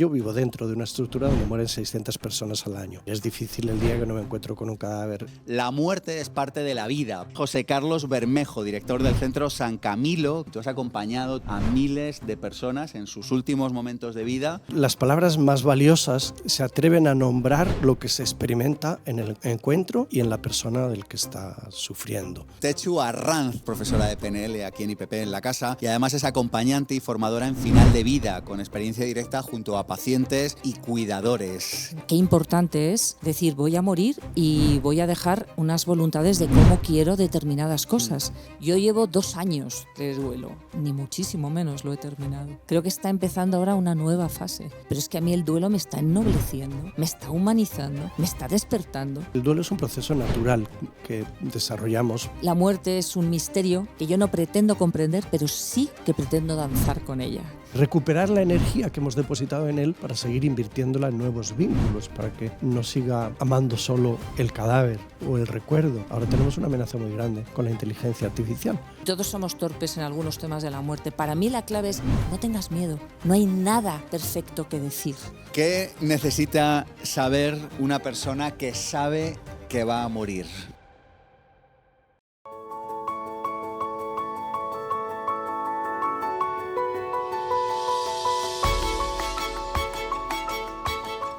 Yo vivo dentro de una estructura donde mueren 600 personas al año. Es difícil el día que no me encuentro con un cadáver. La muerte es parte de la vida. José Carlos Bermejo, director del Centro San Camilo. Tú has acompañado a miles de personas en sus últimos momentos de vida. Las palabras más valiosas se atreven a nombrar lo que se experimenta en el encuentro y en la persona del que está sufriendo. Techu Arranz, profesora de PNL aquí en IPP en la casa, y además es acompañante y formadora en final de vida, con experiencia directa junto a pacientes y cuidadores. Qué importante es decir, voy a morir y voy a dejar unas voluntades de cómo quiero determinadas cosas. Yo llevo 2 años de duelo, ni muchísimo menos lo he terminado. Creo que está empezando ahora una nueva fase, pero es que a mí el duelo me está ennobleciendo, me está humanizando, me está despertando. El duelo es un proceso natural que desarrollamos. La muerte es un misterio que yo no pretendo comprender, pero sí que pretendo danzar con ella. Recuperar la energía que hemos depositado en él para seguir invirtiéndola en nuevos vínculos, para que no siga amando solo el cadáver o el recuerdo. Ahora tenemos una amenaza muy grande con la inteligencia artificial. Todos somos torpes en algunos temas de la muerte. Para mí la clave es no tengas miedo. No hay nada perfecto que decir. ¿Qué necesita saber una persona que sabe que va a morir?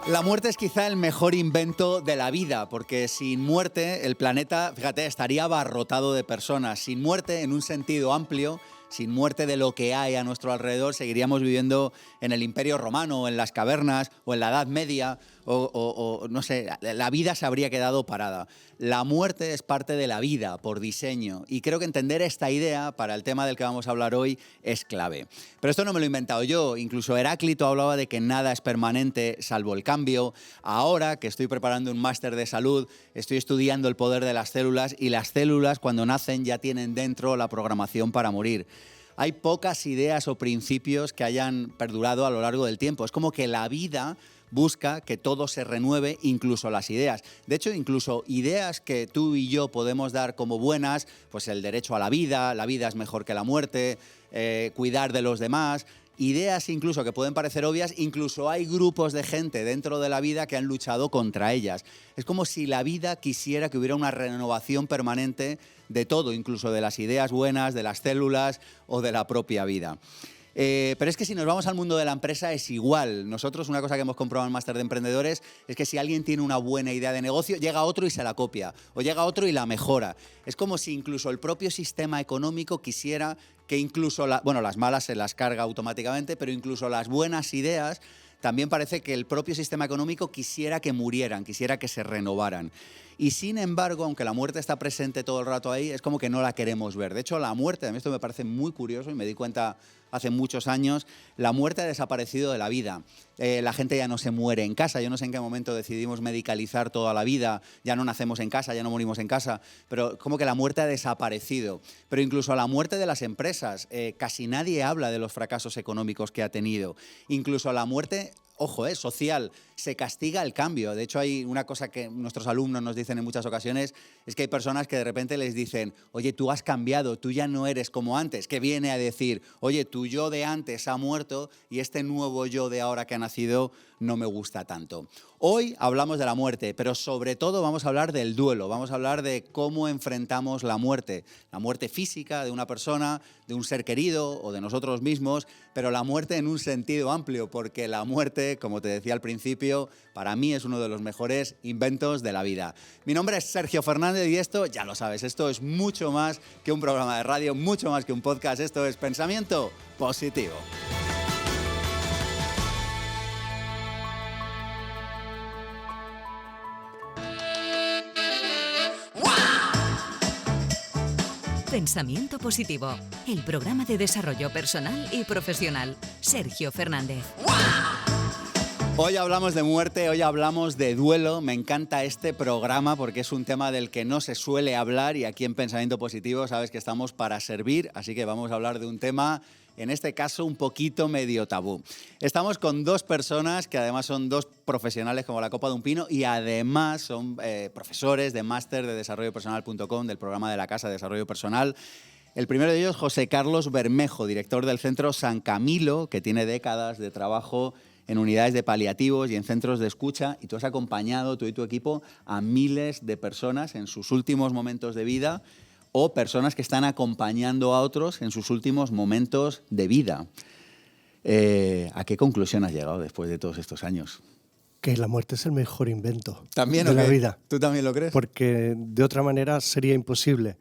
La muerte es quizá el mejor invento de la vida, porque sin muerte el planeta, fíjate, estaría abarrotado de personas. Sin muerte, en un sentido amplio, sin muerte de lo que hay a nuestro alrededor, seguiríamos viviendo en el Imperio Romano, o en las cavernas, o en la Edad Media, o no sé, la vida se habría quedado parada. La muerte es parte de la vida, por diseño, y creo que entender esta idea para el tema del que vamos a hablar hoy es clave. Pero esto no me lo he inventado yo, incluso Heráclito hablaba de que nada es permanente salvo el cambio. Ahora que estoy preparando un máster de salud, estoy estudiando el poder de las células, y las células cuando nacen ya tienen dentro la programación para morir. Hay pocas ideas o principios que hayan perdurado a lo largo del tiempo. Es como que la vida busca que todo se renueve, incluso las ideas. De hecho, incluso ideas que tú y yo podemos dar como buenas, pues el derecho a la vida es mejor que la muerte, cuidar de los demás. Ideas incluso que pueden parecer obvias, incluso hay grupos de gente dentro de la vida que han luchado contra ellas. Es como si la vida quisiera que hubiera una renovación permanente de todo, incluso de las ideas buenas, de las células o de la propia vida. Pero es que si nos vamos al mundo de la empresa es igual. Nosotros, una cosa que hemos comprobado en el Máster de Emprendedores es que si alguien tiene una buena idea de negocio, llega otro y se la copia, o llega otro y la mejora. Es como si incluso el propio sistema económico quisiera que incluso, las malas se las carga automáticamente, pero incluso las buenas ideas, también parece que el propio sistema económico quisiera que murieran, quisiera que se renovaran. Y sin embargo, aunque la muerte está presente todo el rato ahí, es como que no la queremos ver. De hecho, la muerte, a mí esto me parece muy curioso y me di cuenta hace muchos años, la muerte ha desaparecido de la vida. La gente ya no se muere en casa. Yo no sé en qué momento decidimos medicalizar toda la vida, ya no nacemos en casa, ya no morimos en casa, pero como que la muerte ha desaparecido. Pero incluso la muerte de las empresas, casi nadie habla de los fracasos económicos que ha tenido. Incluso la muerte, ojo, social, se castiga el cambio. De hecho, hay una cosa que nuestros alumnos nos dicen en muchas ocasiones, es que hay personas que de repente les dicen, oye, tú has cambiado, tú ya no eres como antes, que viene a decir, oye, tu yo de antes ha muerto y este nuevo yo de ahora que ha nacido no me gusta tanto. Hoy hablamos de la muerte, pero sobre todo vamos a hablar del duelo, vamos a hablar de cómo enfrentamos la muerte física de una persona, de un ser querido o de nosotros mismos, pero la muerte en un sentido amplio, porque la muerte, como te decía al principio, para mí es uno de los mejores inventos de la vida. Mi nombre es Sergio Fernández y esto, ya lo sabes, esto es mucho más que un programa de radio, mucho más que un podcast, esto es Pensamiento Positivo. Pensamiento Positivo, el programa de desarrollo personal y profesional. Sergio Fernández. Hoy hablamos de muerte, hoy hablamos de duelo. Me encanta este programa porque es un tema del que no se suele hablar y aquí en Pensamiento Positivo sabes que estamos para servir, así que vamos a hablar de un tema, en este caso, un poquito medio tabú. Estamos con 2 personas que además son 2 profesionales como la copa de un pino y además son profesores de máster de desarrollopersonal.com, del programa de la Casa de Desarrollo Personal. El primero de ellos, José Carlos Bermejo, director del Centro San Camilo, que tiene décadas de trabajo en unidades de paliativos y en centros de escucha, y tú has acompañado, tú y tu equipo, a miles de personas en sus últimos momentos de vida o personas que están acompañando a otros en sus últimos momentos de vida. ¿A qué conclusión has llegado después de todos estos años? Que la muerte es el mejor invento ¿También, de la qué? vida. ¿Tú también lo crees? Porque de otra manera sería imposible.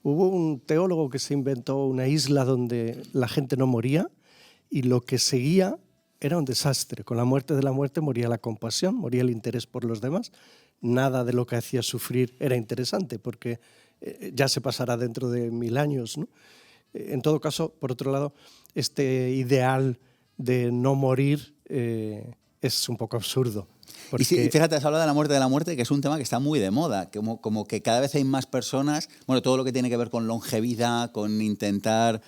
Hubo un teólogo que se inventó una isla donde la gente no moría y lo que seguía era un desastre. Con la muerte de la muerte moría la compasión, moría el interés por los demás. Nada de lo que hacía sufrir era interesante porque ya se pasará dentro de 1000 años, ¿no? En todo caso, por otro lado, este ideal de no morir es un poco absurdo. Y sí, fíjate, has hablado de la muerte, que es un tema que está muy de moda, como que cada vez hay más personas, bueno, todo lo que tiene que ver con longevidad, con intentar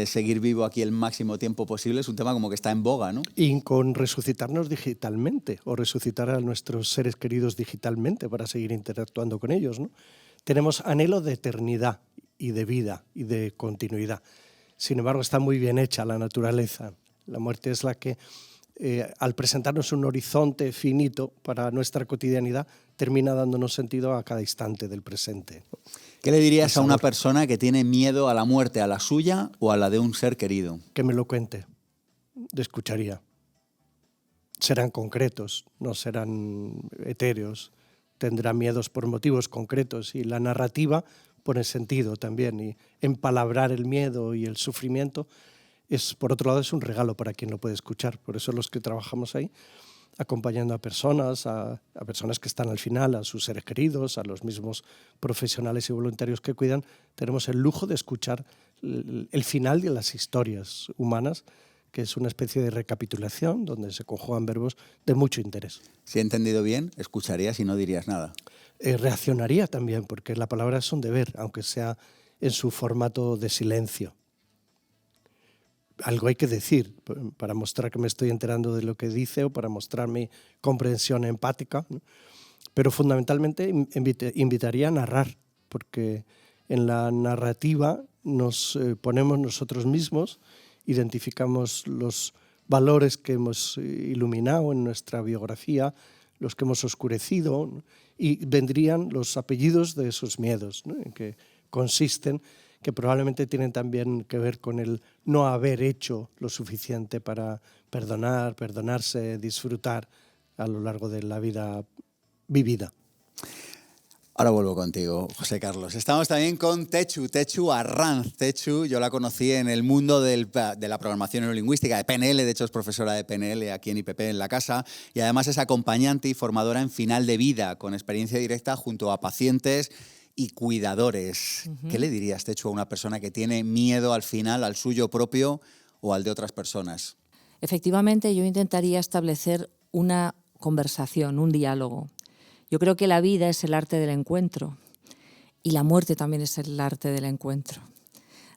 seguir vivo aquí el máximo tiempo posible, es un tema como que está en boga, ¿no? Y con resucitarnos digitalmente, o resucitar a nuestros seres queridos digitalmente para seguir interactuando con ellos, ¿no? Tenemos anhelo de eternidad y de vida y de continuidad. Sin embargo, está muy bien hecha la naturaleza. La muerte es la que, al presentarnos un horizonte finito para nuestra cotidianidad, termina dándonos sentido a cada instante del presente. ¿Qué le dirías a una persona que tiene miedo a la muerte, a la suya o a la de un ser querido? Que me lo cuente, le escucharía. Serán concretos, no serán etéreos. Tendrá miedos por motivos concretos y la narrativa pone sentido también. Y empalabrar el miedo y el sufrimiento por otro lado, es un regalo para quien lo puede escuchar. Por eso los que trabajamos ahí, acompañando a personas que están al final, a sus seres queridos, a los mismos profesionales y voluntarios que cuidan, tenemos el lujo de escuchar el final de las historias humanas, que es una especie de recapitulación donde se conjugan verbos de mucho interés. Si he entendido bien, escucharías y no dirías nada. Reaccionaría también, porque la palabra es un deber, aunque sea en su formato de silencio. Algo hay que decir para mostrar que me estoy enterando de lo que dice o para mostrar mi comprensión empática, ¿no? Pero fundamentalmente invitaría a narrar, porque en la narrativa nos ponemos nosotros mismos, identificamos los valores que hemos iluminado en nuestra biografía, los que hemos oscurecido, ¿no? Y vendrían los apellidos de esos miedos, ¿no? En que consisten, que probablemente tienen también que ver con el no haber hecho lo suficiente para perdonar, perdonarse, disfrutar a lo largo de la vida vivida. Ahora vuelvo contigo, José Carlos. Estamos también con Techu Arranz. Techu, yo la conocí en el mundo de la programación neurolingüística, de PNL, de hecho es profesora de PNL aquí en IPP en la casa, y además es acompañante y formadora en final de vida, con experiencia directa junto a pacientes y cuidadores. ¿Qué le dirías, Techu, a una persona que tiene miedo al final, al suyo propio o al de otras personas? Efectivamente, yo intentaría establecer una conversación, un diálogo. Yo creo que la vida es el arte del encuentro y la muerte también es el arte del encuentro.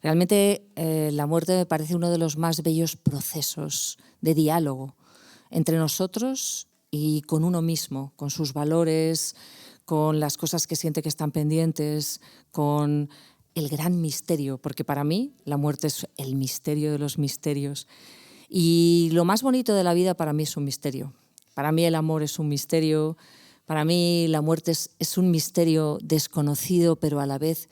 Realmente la muerte me parece uno de los más bellos procesos de diálogo entre nosotros y con uno mismo, con sus valores, con las cosas que siente que están pendientes, con el gran misterio, porque para mí la muerte es el misterio de los misterios. Y lo más bonito de la vida para mí es un misterio. Para mí el amor es un misterio, para mí la muerte es un misterio desconocido, pero a la vez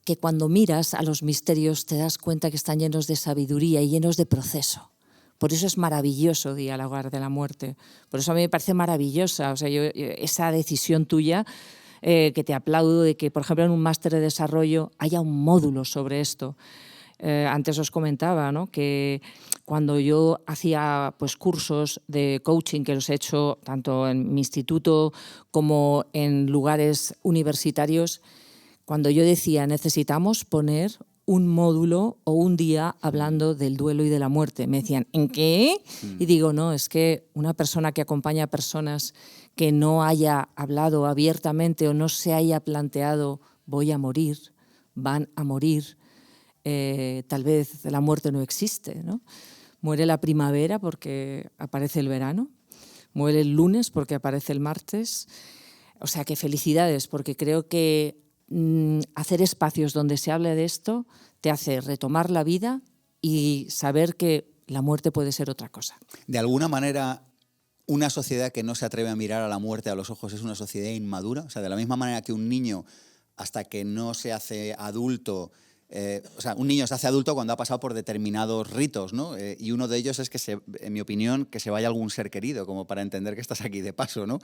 que cuando miras a los misterios te das cuenta que están llenos de sabiduría y llenos de proceso. Por eso es maravilloso dialogar de la muerte. Por eso a mí me parece maravillosa, o sea, esa decisión tuya, que te aplaudo, de que, por ejemplo, en un máster de desarrollo haya un módulo sobre esto. Antes os comentaba, ¿no?, que cuando yo hacía pues, cursos de coaching, que los he hecho tanto en mi instituto como en lugares universitarios, cuando yo decía necesitamos poner un módulo o un día hablando del duelo y de la muerte, me decían, ¿en qué? Y digo, no, es que una persona que acompaña a personas que no haya hablado abiertamente o no se haya planteado voy a morir, van a morir, tal vez la muerte no existe, ¿no? Muere la primavera porque aparece el verano, muere el lunes porque aparece el martes. O sea, que felicidades, porque creo que hacer espacios donde se hable de esto te hace retomar la vida y saber que la muerte puede ser otra cosa. De alguna manera, una sociedad que no se atreve a mirar a la muerte a los ojos es una sociedad inmadura. O sea, de la misma manera que un niño, hasta que no se hace adulto, un niño se hace adulto cuando ha pasado por determinados ritos, ¿no? Y uno de ellos es que, en mi opinión, que se vaya algún ser querido, como para entender que estás aquí de paso, ¿no?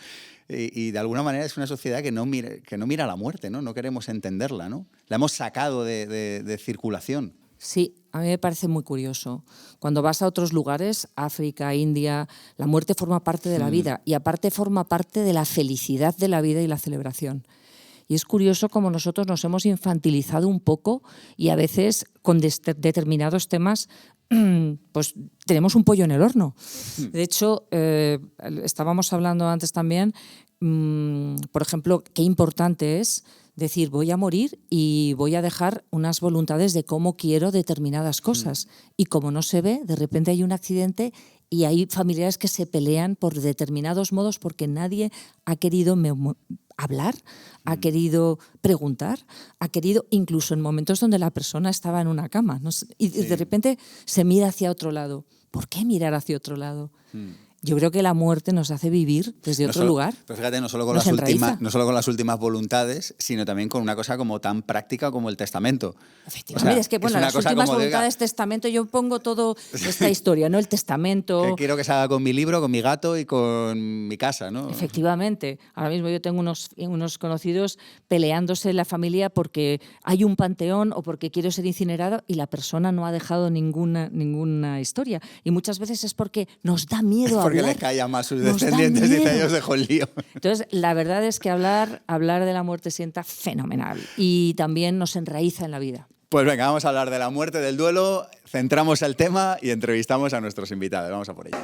Y de alguna manera es una sociedad que no mira a la muerte, ¿no? No queremos entenderla, ¿no? La hemos sacado de circulación. Sí, a mí me parece muy curioso. Cuando vas a otros lugares, África, India, la muerte forma parte de la vida y aparte forma parte de la felicidad de la vida y la celebración. Y es curioso cómo nosotros nos hemos infantilizado un poco y a veces con determinados temas pues tenemos un pollo en el horno. De hecho, estábamos hablando antes también, por ejemplo, qué importante es decir, voy a morir y voy a dejar unas voluntades de cómo quiero determinadas cosas. Y como no se ve, de repente hay un accidente y hay familiares que se pelean por determinados modos porque nadie ha querido hablar, ha querido preguntar, ha querido, incluso en momentos donde la persona estaba en una cama, ¿no? Y de repente se mira hacia otro lado. ¿Por qué mirar hacia otro lado? Yo creo que la muerte nos hace vivir desde otro lugar. Pero fíjate, no solo con las últimas voluntades, sino también con una cosa como tan práctica como el testamento. Efectivamente, o sea, es que bueno, las últimas voluntades, testamento, yo pongo todo esta historia, ¿no? El testamento. Que quiero que se haga con mi libro, con mi gato y con mi casa, ¿no? Efectivamente. Ahora mismo yo tengo unos conocidos peleándose en la familia porque hay un panteón o porque quiero ser incinerado y la persona no ha dejado ninguna historia. Y muchas veces es porque nos da miedo porque le calla más sus descendientes y dice, os dejo el lío. Entonces, la verdad es que hablar de la muerte sienta fenomenal y también nos enraiza en la vida. Pues venga, vamos a hablar de la muerte, del duelo, centramos el tema y entrevistamos a nuestros invitados. Vamos a por ello.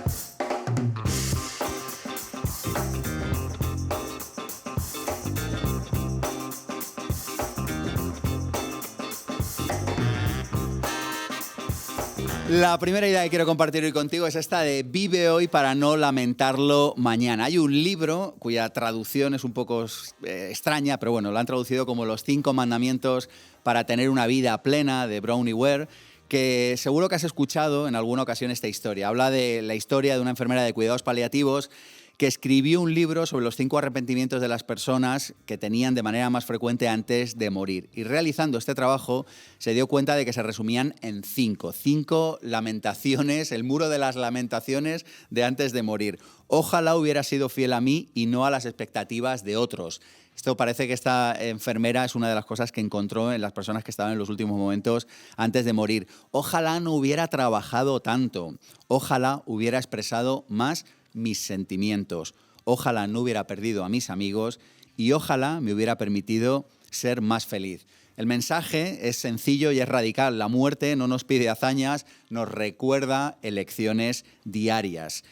La primera idea que quiero compartir hoy contigo es esta de vive hoy para no lamentarlo mañana. Hay un libro cuya traducción es un poco extraña, pero bueno, lo han traducido como Los 5 mandamientos para tener una vida plena, de Bronnie Ware, que seguro que has escuchado en alguna ocasión esta historia. Habla de la historia de una enfermera de cuidados paliativos que escribió un libro sobre los 5 arrepentimientos de las personas que tenían de manera más frecuente antes de morir. Y realizando este trabajo se dio cuenta de que se resumían en 5 lamentaciones, el muro de las lamentaciones de antes de morir. Ojalá hubiera sido fiel a mí y no a las expectativas de otros. Esto parece que esta enfermera es una de las cosas que encontró en las personas que estaban en los últimos momentos antes de morir. Ojalá no hubiera trabajado tanto. Ojalá hubiera expresado más mis sentimientos. Ojalá no hubiera perdido a mis amigos y ojalá me hubiera permitido ser más feliz. El mensaje es sencillo y es radical. La muerte no nos pide hazañas, nos recuerda elecciones diarias.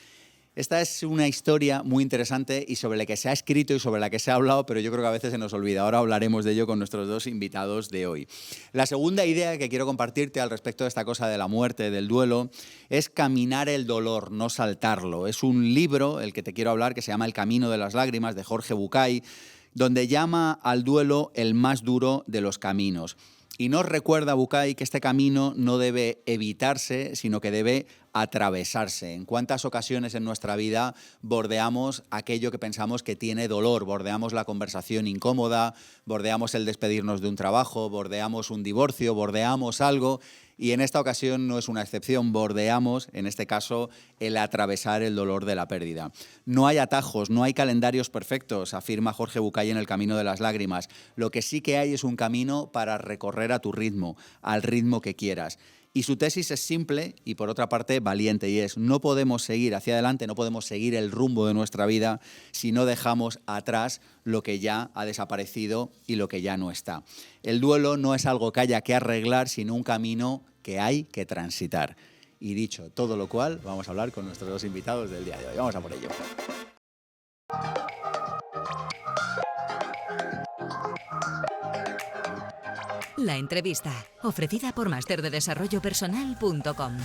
Esta es una historia muy interesante y sobre la que se ha escrito y sobre la que se ha hablado, pero yo creo que a veces se nos olvida. Ahora hablaremos de ello con nuestros dos invitados de hoy. La segunda idea que quiero compartirte al respecto de esta cosa de la muerte, del duelo, es caminar el dolor, no saltarlo. Es un libro, el que te quiero hablar, que se llama El camino de las lágrimas, de Jorge Bucay, donde llama al duelo el más duro de los caminos. Y nos recuerda Bucay que este camino no debe evitarse, sino que debe atravesarse. ¿En cuántas ocasiones en nuestra vida bordeamos aquello que pensamos que tiene dolor? Bordeamos la conversación incómoda, bordeamos el despedirnos de un trabajo, bordeamos un divorcio, bordeamos algo. Y en esta ocasión no es una excepción, bordeamos, en este caso, el atravesar el dolor de la pérdida. No hay atajos, no hay calendarios perfectos, afirma Jorge Bucay en El camino de las lágrimas. Lo que sí que hay es un camino para recorrer a tu ritmo, al ritmo que quieras. Y su tesis es simple y, por otra parte, valiente, y es: no podemos seguir hacia adelante, no podemos seguir el rumbo de nuestra vida si no dejamos atrás lo que ya ha desaparecido y lo que ya no está. El duelo no es algo que haya que arreglar, sino un camino que hay que transitar. Y dicho todo lo cual, vamos a hablar con nuestros dos invitados del día de hoy. Vamos a por ello. La entrevista, ofrecida por masterdedesarrollopersonal.com.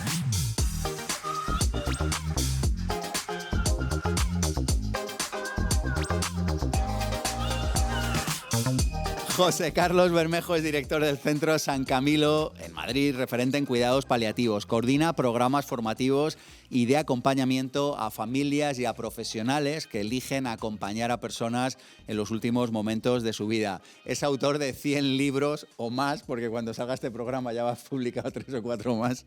José Carlos Bermejo es director del Centro San Camilo en Madrid, referente en cuidados paliativos. Coordina programas formativos y de acompañamiento a familias y a profesionales que eligen acompañar a personas en los últimos momentos de su vida. Es autor de 100 libros o más, porque cuando salga este programa ya va publicado 3 o 4 más.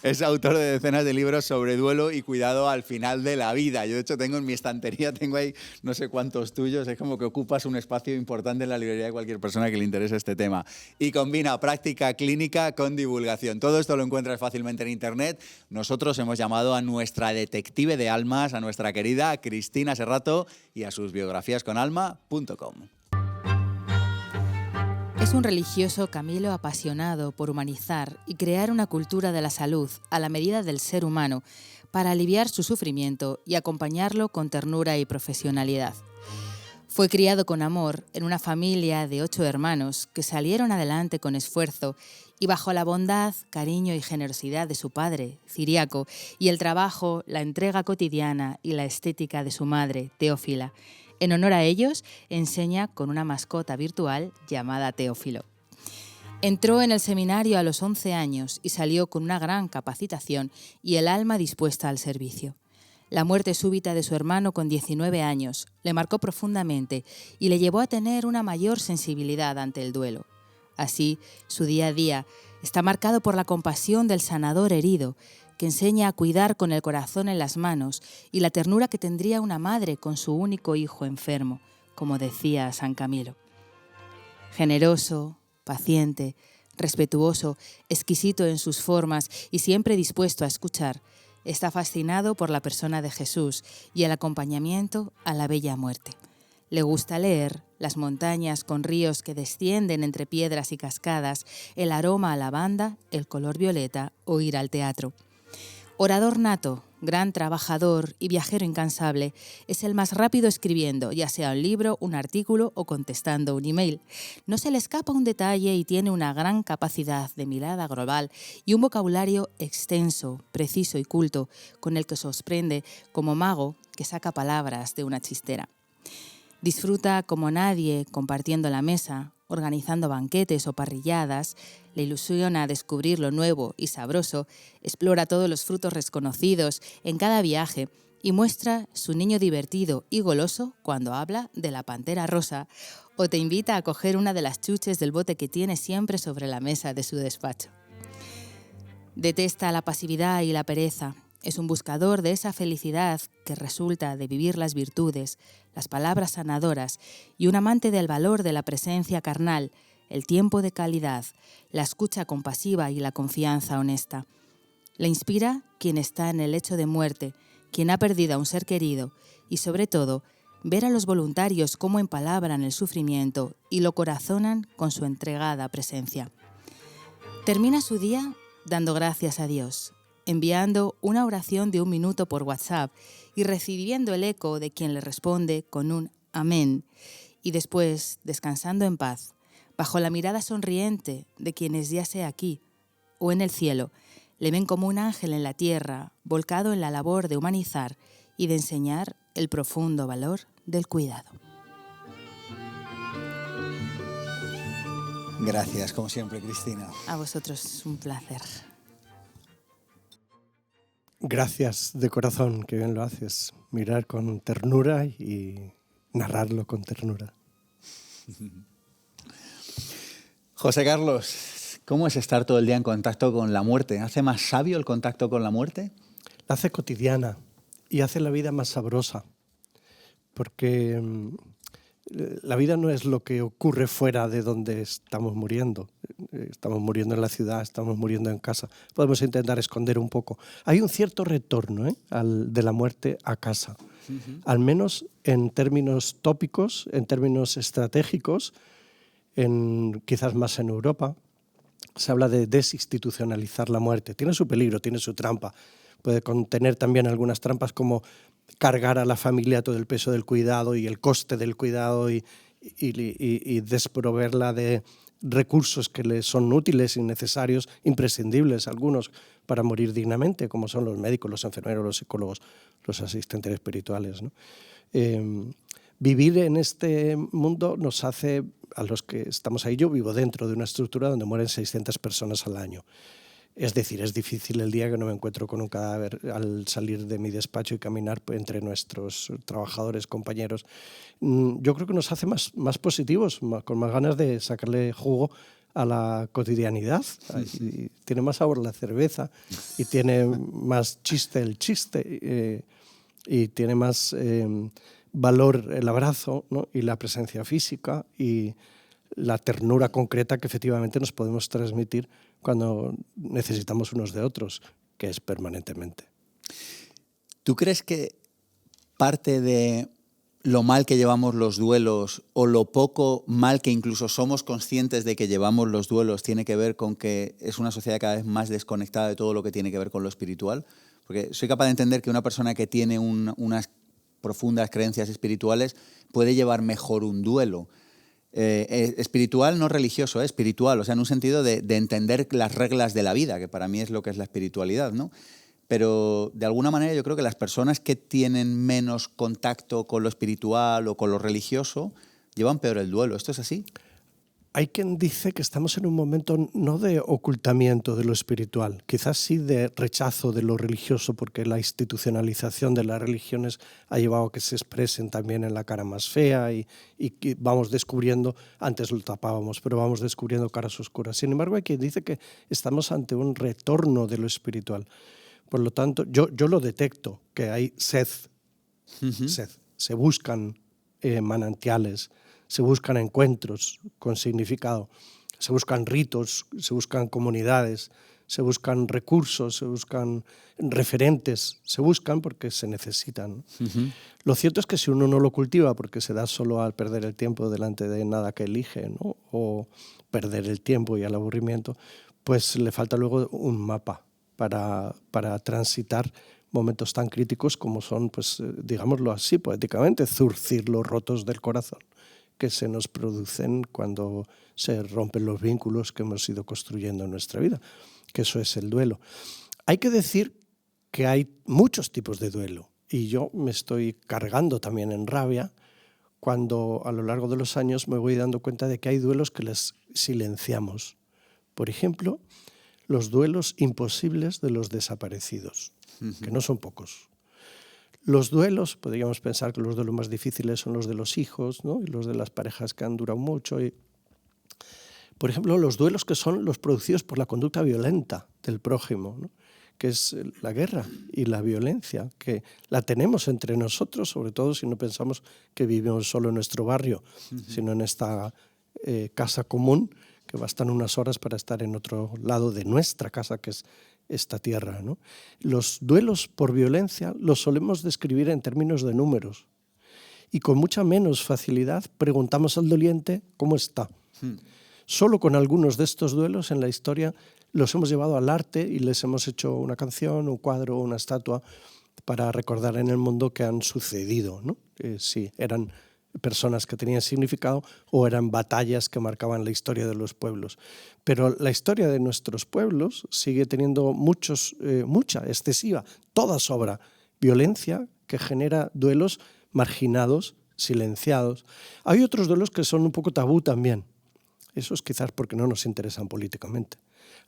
Es autor de decenas de libros sobre duelo y cuidado al final de la vida. Yo, de hecho, tengo en mi estantería, tengo ahí no sé cuántos tuyos. Es como que ocupas un espacio importante en la librería de cualquier persona que le interese este tema. Y combina práctica clínica con divulgación. Todo esto lo encuentras fácilmente en internet. Nosotros hemos llamado a nuestra detective de almas, a nuestra querida Cristina Serrato, y a sus biografíasconalma.com. Es un religioso Camilo apasionado por humanizar y crear una cultura de la salud a la medida del ser humano para aliviar su sufrimiento y acompañarlo con ternura y profesionalidad. Fue criado con amor en una familia de 8 hermanos que salieron adelante con esfuerzo y bajo la bondad, cariño y generosidad de su padre, Ciriaco, y el trabajo, la entrega cotidiana y la estética de su madre, Teófila. En honor a ellos, enseña con una mascota virtual llamada Teófilo. Entró en el seminario a los 11 años y salió con una gran capacitación y el alma dispuesta al servicio. La muerte súbita de su hermano con 19 años le marcó profundamente y le llevó a tener una mayor sensibilidad ante el duelo. Así, su día a día está marcado por la compasión del sanador herido, que enseña a cuidar con el corazón en las manos y la ternura que tendría una madre con su único hijo enfermo, como decía San Camilo. Generoso, paciente, respetuoso, exquisito en sus formas y siempre dispuesto a escuchar, está fascinado por la persona de Jesús y el acompañamiento a la bella muerte. Le gusta leer, las montañas con ríos que descienden entre piedras y cascadas, el aroma a lavanda, el color violeta o ir al teatro. Orador nato, gran trabajador y viajero incansable, es el más rápido escribiendo, ya sea un libro, un artículo o contestando un email. No se le escapa un detalle y tiene una gran capacidad de mirada global y un vocabulario extenso, preciso y culto, con el que sorprende como mago que saca palabras de una chistera. Disfruta como nadie compartiendo la mesa, organizando banquetes o parrilladas, le ilusiona descubrir lo nuevo y sabroso, explora todos los frutos desconocidos en cada viaje y muestra su niño divertido y goloso cuando habla de la pantera rosa o te invita a coger una de las chuches del bote que tiene siempre sobre la mesa de su despacho. Detesta la pasividad y la pereza. Es un buscador de esa felicidad que resulta de vivir las virtudes, las palabras sanadoras y un amante del valor de la presencia carnal, el tiempo de calidad, la escucha compasiva y la confianza honesta. Le inspira quien está en el lecho de muerte, quien ha perdido a un ser querido y, sobre todo, ver a los voluntarios cómo empalabran el sufrimiento y lo corazonan con su entregada presencia. Termina su día dando gracias a Dios, enviando una oración de 1 minuto por WhatsApp y recibiendo el eco de quien le responde con un amén, y después descansando en paz, bajo la mirada sonriente de quienes ya sea aquí o en el cielo, le ven como un ángel en la tierra, volcado en la labor de humanizar y de enseñar el profundo valor del cuidado. Gracias, como siempre, Cristina. A vosotros, es un placer. Gracias de corazón, que bien lo haces. Mirar con ternura y narrarlo con ternura. José Carlos, ¿cómo es estar todo el día en contacto con la muerte? ¿Hace más sabio el contacto con la muerte? La hace cotidiana y hace la vida más sabrosa, porque la vida no es lo que ocurre fuera de donde estamos muriendo. Estamos muriendo en la ciudad, estamos muriendo en casa. Podemos intentar esconder un poco. Hay un cierto retorno de la muerte a casa, al menos en términos tópicos, en términos estratégicos, quizás más en Europa. Se habla de desinstitucionalizar la muerte. Tiene su peligro, tiene su trampa. Puede contener también algunas trampas como cargar a la familia todo el peso del cuidado y el coste del cuidado y desproveerla de recursos que le son útiles y necesarios, imprescindibles algunos, para morir dignamente, como son los médicos, los enfermeros, los psicólogos, los asistentes espirituales, ¿no? Vivir en este mundo nos hace a los que estamos ahí. Yo vivo dentro de una estructura donde mueren 600 personas al año. Es decir, es difícil el día que no me encuentro con un cadáver al salir de mi despacho y caminar entre nuestros trabajadores, compañeros. Yo creo que nos hace más positivos, con más ganas de sacarle jugo a la cotidianidad. Y tiene más sabor la cerveza y tiene más chiste el chiste y tiene más valor el abrazo, ¿no? Y la presencia física y la ternura concreta que efectivamente nos podemos transmitir cuando necesitamos unos de otros, que es permanentemente. ¿Tú crees que parte de lo mal que llevamos los duelos o lo poco mal que incluso somos conscientes de que llevamos los duelos tiene que ver con que es una sociedad cada vez más desconectada de todo lo que tiene que ver con lo espiritual? Porque soy capaz de entender que una persona que tiene unas profundas creencias espirituales puede llevar mejor un duelo. Espiritual, no religioso, espiritual, o sea, en un sentido de entender las reglas de la vida, que para mí es lo que es la espiritualidad, ¿no? Pero de alguna manera yo creo que las personas que tienen menos contacto con lo espiritual o con lo religioso llevan peor el duelo. ¿Esto es así? Hay quien dice que estamos en un momento no de ocultamiento de lo espiritual, quizás sí de rechazo de lo religioso, porque la institucionalización de las religiones ha llevado a que se expresen también en la cara más fea y que vamos descubriendo, antes lo tapábamos, pero vamos descubriendo caras oscuras. Sin embargo, hay quien dice que estamos ante un retorno de lo espiritual. Por lo tanto, yo lo detecto, que hay sed. Se buscan manantiales, se buscan encuentros con significado, se buscan ritos, se buscan comunidades, se buscan recursos, se buscan referentes, se buscan porque se necesitan. Lo cierto es que si uno no lo cultiva porque se da solo al perder el tiempo delante de nada que elige, ¿no? O perder el tiempo y al aburrimiento, pues le falta luego un mapa para transitar momentos tan críticos como son, pues, digámoslo así poéticamente, zurcir los rotos del corazón que se nos producen cuando se rompen los vínculos que hemos ido construyendo en nuestra vida, que eso es el duelo. Hay que decir que hay muchos tipos de duelo y yo me estoy cargando también en rabia cuando a lo largo de los años me voy dando cuenta de que hay duelos que les silenciamos. Por ejemplo, los duelos imposibles de los desaparecidos, que no son pocos. Los duelos, podríamos pensar que los duelos más difíciles son los de los hijos, ¿no? Y los de las parejas que han durado mucho. Por ejemplo, los duelos que son los producidos por la conducta violenta del prójimo, ¿no? Que es la guerra y la violencia, que la tenemos entre nosotros, sobre todo si no pensamos que vivimos solo en nuestro barrio, sino en esta casa común, que bastan unas horas para estar en otro lado de nuestra casa, que es esta tierra, ¿no? Los duelos por violencia los solemos describir en términos de números y con mucha menos facilidad preguntamos al doliente cómo está. Solo con algunos de estos duelos en la historia los hemos llevado al arte y les hemos hecho una canción, un cuadro, una estatua para recordar en el mundo que han sucedido, ¿no? Sí, eran personas que tenían significado o eran batallas que marcaban la historia de los pueblos. Pero la historia de nuestros pueblos sigue teniendo mucha, excesiva, toda sobra violencia que genera duelos marginados, silenciados. Hay otros duelos que son un poco tabú también. Eso es quizás porque no nos interesan políticamente.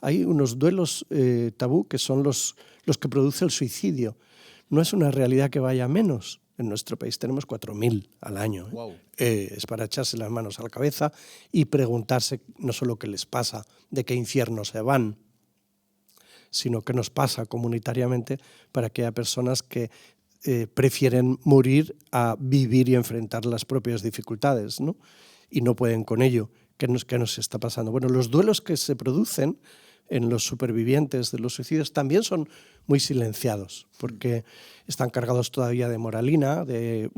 Hay unos duelos tabú que son los que produce el suicidio. No es una realidad que vaya a menos. En nuestro país tenemos 4.000 al año. Wow. Es para echarse las manos a la cabeza y preguntarse no solo qué les pasa, de qué infierno se van, sino qué nos pasa comunitariamente para que haya personas que prefieren morir a vivir y enfrentar las propias dificultades, ¿no? Y no pueden con ello. ¿Qué nos está pasando? Bueno, los duelos que se producen en los supervivientes de los suicidios también son muy silenciados, porque están cargados todavía de moralina, de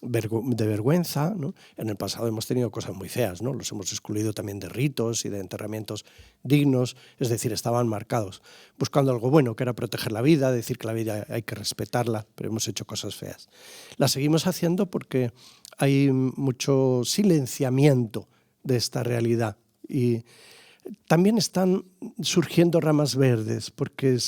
vergüenza, ¿no? En el pasado hemos tenido cosas muy feas, ¿no? Los hemos excluido también de ritos y de enterramientos dignos, es decir, estaban marcados, buscando algo bueno, que era proteger la vida, decir que la vida hay que respetarla, pero hemos hecho cosas feas. Las seguimos haciendo porque hay mucho silenciamiento de esta realidad y También están surgiendo ramas verdes, porque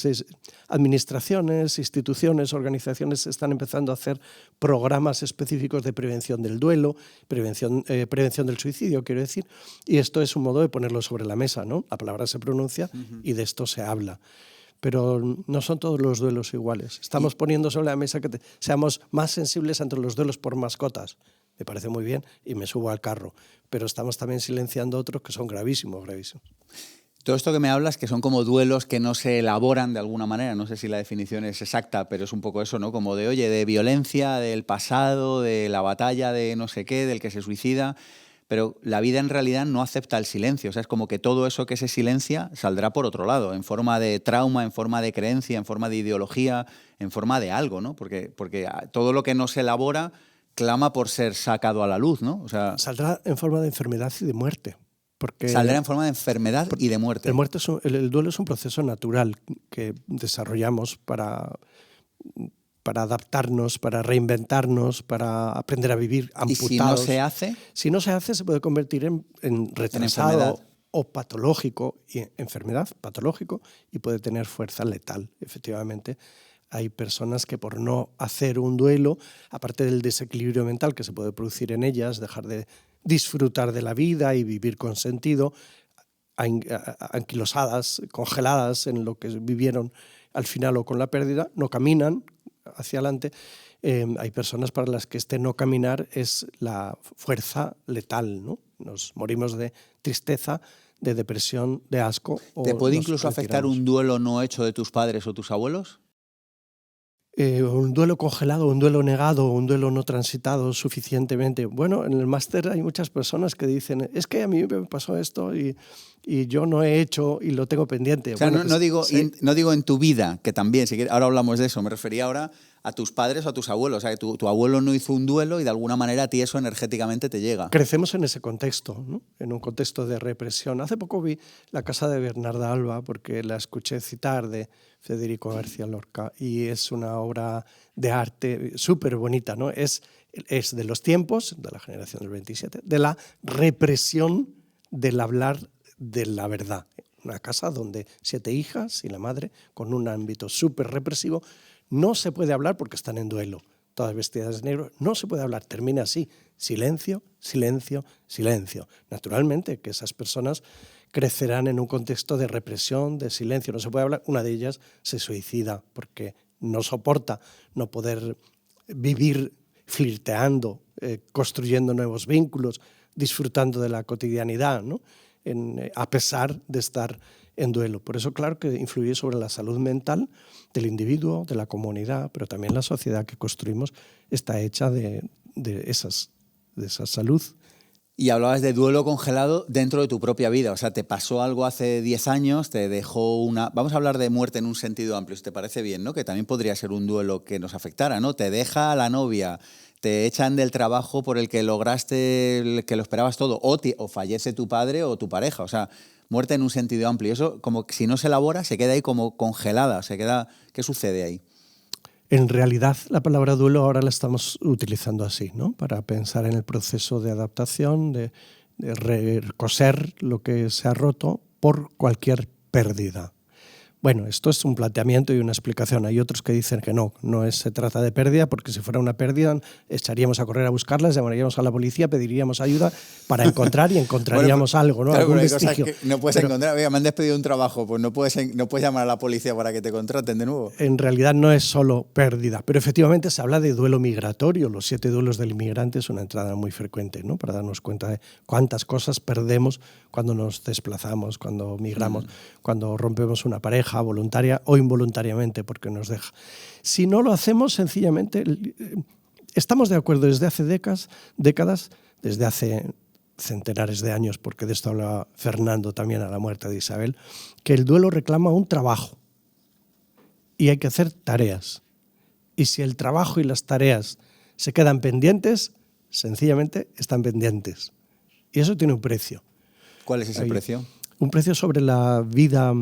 administraciones, instituciones, organizaciones están empezando a hacer programas específicos de prevención del duelo, prevención del suicidio, quiero decir, y esto es un modo de ponerlo sobre la mesa, ¿no? La palabra se pronuncia y de esto se habla. Pero no son todos los duelos iguales. Estamos poniendo sobre la mesa que seamos más sensibles ante los duelos por mascotas. Me parece muy bien y me subo al carro. Pero estamos también silenciando otros que son gravísimos, gravísimos. Todo esto que me hablas, que son como duelos que no se elaboran de alguna manera, no sé si la definición es exacta, pero es un poco eso, ¿no? Como de, oye, de violencia, del pasado, de la batalla de no sé qué, del que se suicida. Pero la vida en realidad no acepta el silencio. O sea, es como que todo eso que se silencia saldrá por otro lado, en forma de trauma, en forma de creencia, en forma de ideología, en forma de algo, ¿no? Porque todo lo que no se elabora clama por ser sacado a la luz, ¿no? O sea, saldrá en forma de enfermedad y de muerte. Saldrá en forma de enfermedad y de muerte. El duelo es un proceso natural que desarrollamos para adaptarnos, para reinventarnos, para aprender a vivir amputados. ¿Y si no se hace? Si no se hace, se puede convertir en retrasado o patológico, enfermedad patológico, y puede tener fuerza letal, efectivamente. Hay personas que por no hacer un duelo, aparte del desequilibrio mental que se puede producir en ellas, dejar de disfrutar de la vida y vivir con sentido, anquilosadas, congeladas en lo que vivieron al final o con la pérdida, no caminan hacia adelante. Hay personas para las que este no caminar es la fuerza letal, ¿no? Nos morimos de tristeza, de depresión, de asco. ¿Te puede incluso afectar un duelo no hecho de tus padres o tus abuelos? Un duelo congelado, un duelo negado, un duelo no transitado suficientemente. Bueno, en el máster hay muchas personas que dicen, es que a mí me pasó esto y yo no he hecho y lo tengo pendiente. O sea, bueno, no digo en tu vida, que también, si quieres, ahora hablamos de eso, me refería ahora a tus padres o a tus abuelos. O sea, que tu abuelo no hizo un duelo y de alguna manera a ti eso energéticamente te llega. Crecemos en ese contexto, ¿no? En un contexto de represión. Hace poco vi La casa de Bernarda Alba porque la escuché citar de Federico García Lorca y es una obra de arte súper bonita, ¿no? Es de los tiempos, de la generación del 27, de la represión del hablar de la verdad. Una casa donde 7 hijas y la madre, con un ámbito súper represivo, no se puede hablar porque están en duelo, todas vestidas de negro, no se puede hablar, termina así, silencio, silencio, silencio. Naturalmente que esas personas crecerán en un contexto de represión, de silencio, no se puede hablar. Una de ellas se suicida porque no soporta no poder vivir flirteando, construyendo nuevos vínculos, disfrutando de la cotidianidad, ¿no? A pesar de estar en duelo. Por eso, claro que influye sobre la salud mental del individuo, de la comunidad, pero también la sociedad que construimos está hecha de esa salud. Y hablabas de duelo congelado dentro de tu propia vida. O sea, te pasó algo hace 10 años, te dejó una... Vamos a hablar de muerte en un sentido amplio, si te parece bien, ¿no? Que también podría ser un duelo que nos afectara, ¿no? Te deja a la novia, te echan del trabajo por el que lograste, que lo esperabas todo, o fallece tu padre o tu pareja. O sea, muerte en un sentido amplio. Eso, como que si no se elabora, se queda ahí como congelada. ¿Qué sucede ahí? En realidad, la palabra duelo ahora la estamos utilizando así, ¿no? Para pensar en el proceso de adaptación, de recoser lo que se ha roto por cualquier pérdida. Bueno, esto es un planteamiento y una explicación. Hay otros que dicen que no se trata de pérdida, porque si fuera una pérdida echaríamos a correr a buscarlas, llamaríamos a la policía, pediríamos ayuda para encontrar y encontraríamos algo, ¿no? Claro, algún hay vestigio. cosas que no puedes encontrar. Oiga, me han despedido de un trabajo, pues no puedes llamar a la policía para que te contraten de nuevo. En realidad no es solo pérdida, pero efectivamente se habla de duelo migratorio. Los 7 duelos del inmigrante es una entrada muy frecuente, ¿no? Para darnos cuenta de cuántas cosas perdemos cuando nos desplazamos, cuando migramos, cuando rompemos una pareja voluntaria o involuntariamente porque nos deja. Si no lo hacemos, sencillamente, estamos de acuerdo desde hace décadas, desde hace centenares de años, porque de esto hablaba Fernando también a la muerte de Isabel, que el duelo reclama un trabajo y hay que hacer tareas. Y si el trabajo y las tareas se quedan pendientes, sencillamente están pendientes. Y eso tiene un precio. ¿Cuál es ese precio? Un precio sobre la vida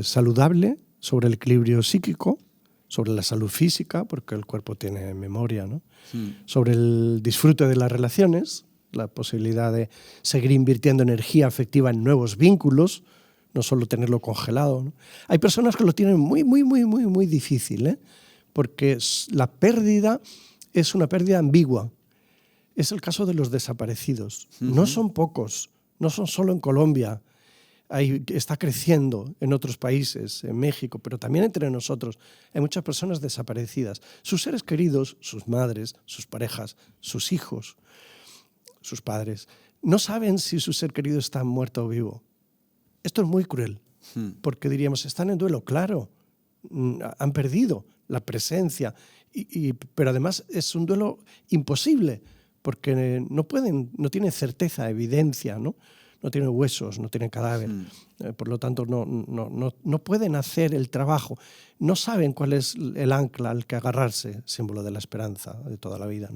saludable, sobre el equilibrio psíquico, sobre la salud física, porque el cuerpo tiene memoria, ¿no? Sobre el disfrute de las relaciones la posibilidad de seguir invirtiendo energía afectiva en nuevos vínculos, no solo tenerlo congelado, ¿no? Hay personas que lo tienen muy difícil, ¿eh? Porque la pérdida es una pérdida ambigua. Es el caso de los desaparecidos. No son pocos, no son solo en Colombia. Está creciendo en otros países, en México, pero también entre nosotros. Hay muchas personas desaparecidas. Sus seres queridos, sus madres, sus parejas, sus hijos, sus padres, no saben si su ser querido está muerto o vivo. Esto es muy cruel, porque diríamos, están en duelo, claro, han perdido la presencia, pero además es un duelo imposible, porque no tienen certeza, evidencia, ¿no? No tienen huesos, no tienen cadáver, por lo tanto no pueden hacer el trabajo, no saben cuál es el ancla al que agarrarse, símbolo de la esperanza de toda la vida,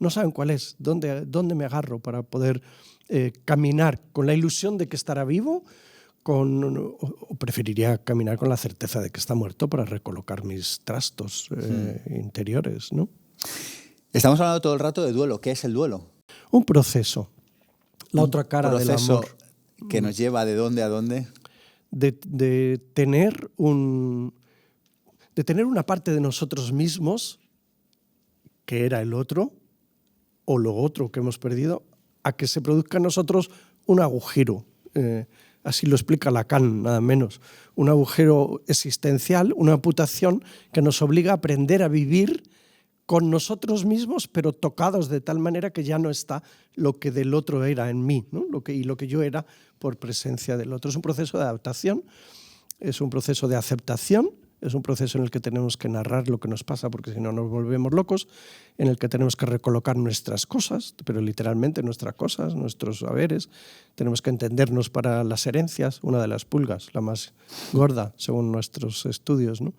no saben cuál es, dónde me agarro para poder caminar con la ilusión de que estará vivo, o preferiría caminar con la certeza de que está muerto para recolocar mis trastos interiores, ¿no? Estamos hablando todo el rato de duelo. ¿Qué es el duelo? Un proceso. La otra cara del amor. ¿Que nos lleva de dónde a dónde? De tener una parte de nosotros mismos, que era el otro, o lo otro que hemos perdido, a que se produzca en nosotros un agujero. Así lo explica Lacan, nada menos. Un agujero existencial, una amputación que nos obliga a aprender a vivir con nosotros mismos, pero tocados de tal manera que ya no está lo que del otro era en mí, ¿no? Lo que yo era por presencia del otro. Es un proceso de adaptación, es un proceso de aceptación, es un proceso en el que tenemos que narrar lo que nos pasa, porque si no nos volvemos locos, en el que tenemos que recolocar nuestras cosas, pero literalmente nuestras cosas, nuestros saberes. Tenemos que entendernos para las herencias, una de las pulgas, la más gorda, según nuestros estudios, ¿no?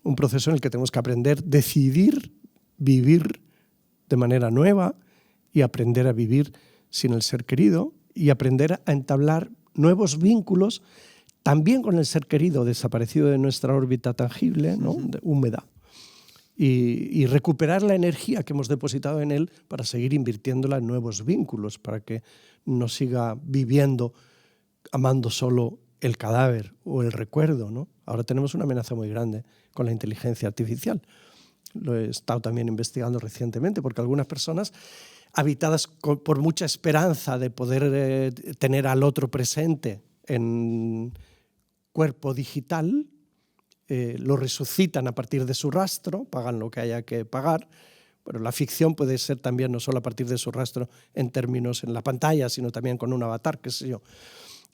Un proceso en el que tenemos que aprender, decidir vivir de manera nueva y aprender a vivir sin el ser querido y aprender a entablar nuevos vínculos también con el ser querido desaparecido de nuestra órbita tangible, ¿no? Húmeda, y recuperar la energía que hemos depositado en él para seguir invirtiéndola en nuevos vínculos, para que no siga viviendo amando solo el cadáver o el recuerdo, ¿no? Ahora tenemos una amenaza muy grande con la inteligencia artificial. Lo he estado también investigando recientemente, porque algunas personas, habitadas por mucha esperanza de poder tener al otro presente en cuerpo digital, lo resucitan a partir de su rastro, pagan lo que haya que pagar, pero la ficción puede ser también no solo a partir de su rastro en términos en la pantalla, sino también con un avatar, qué sé yo.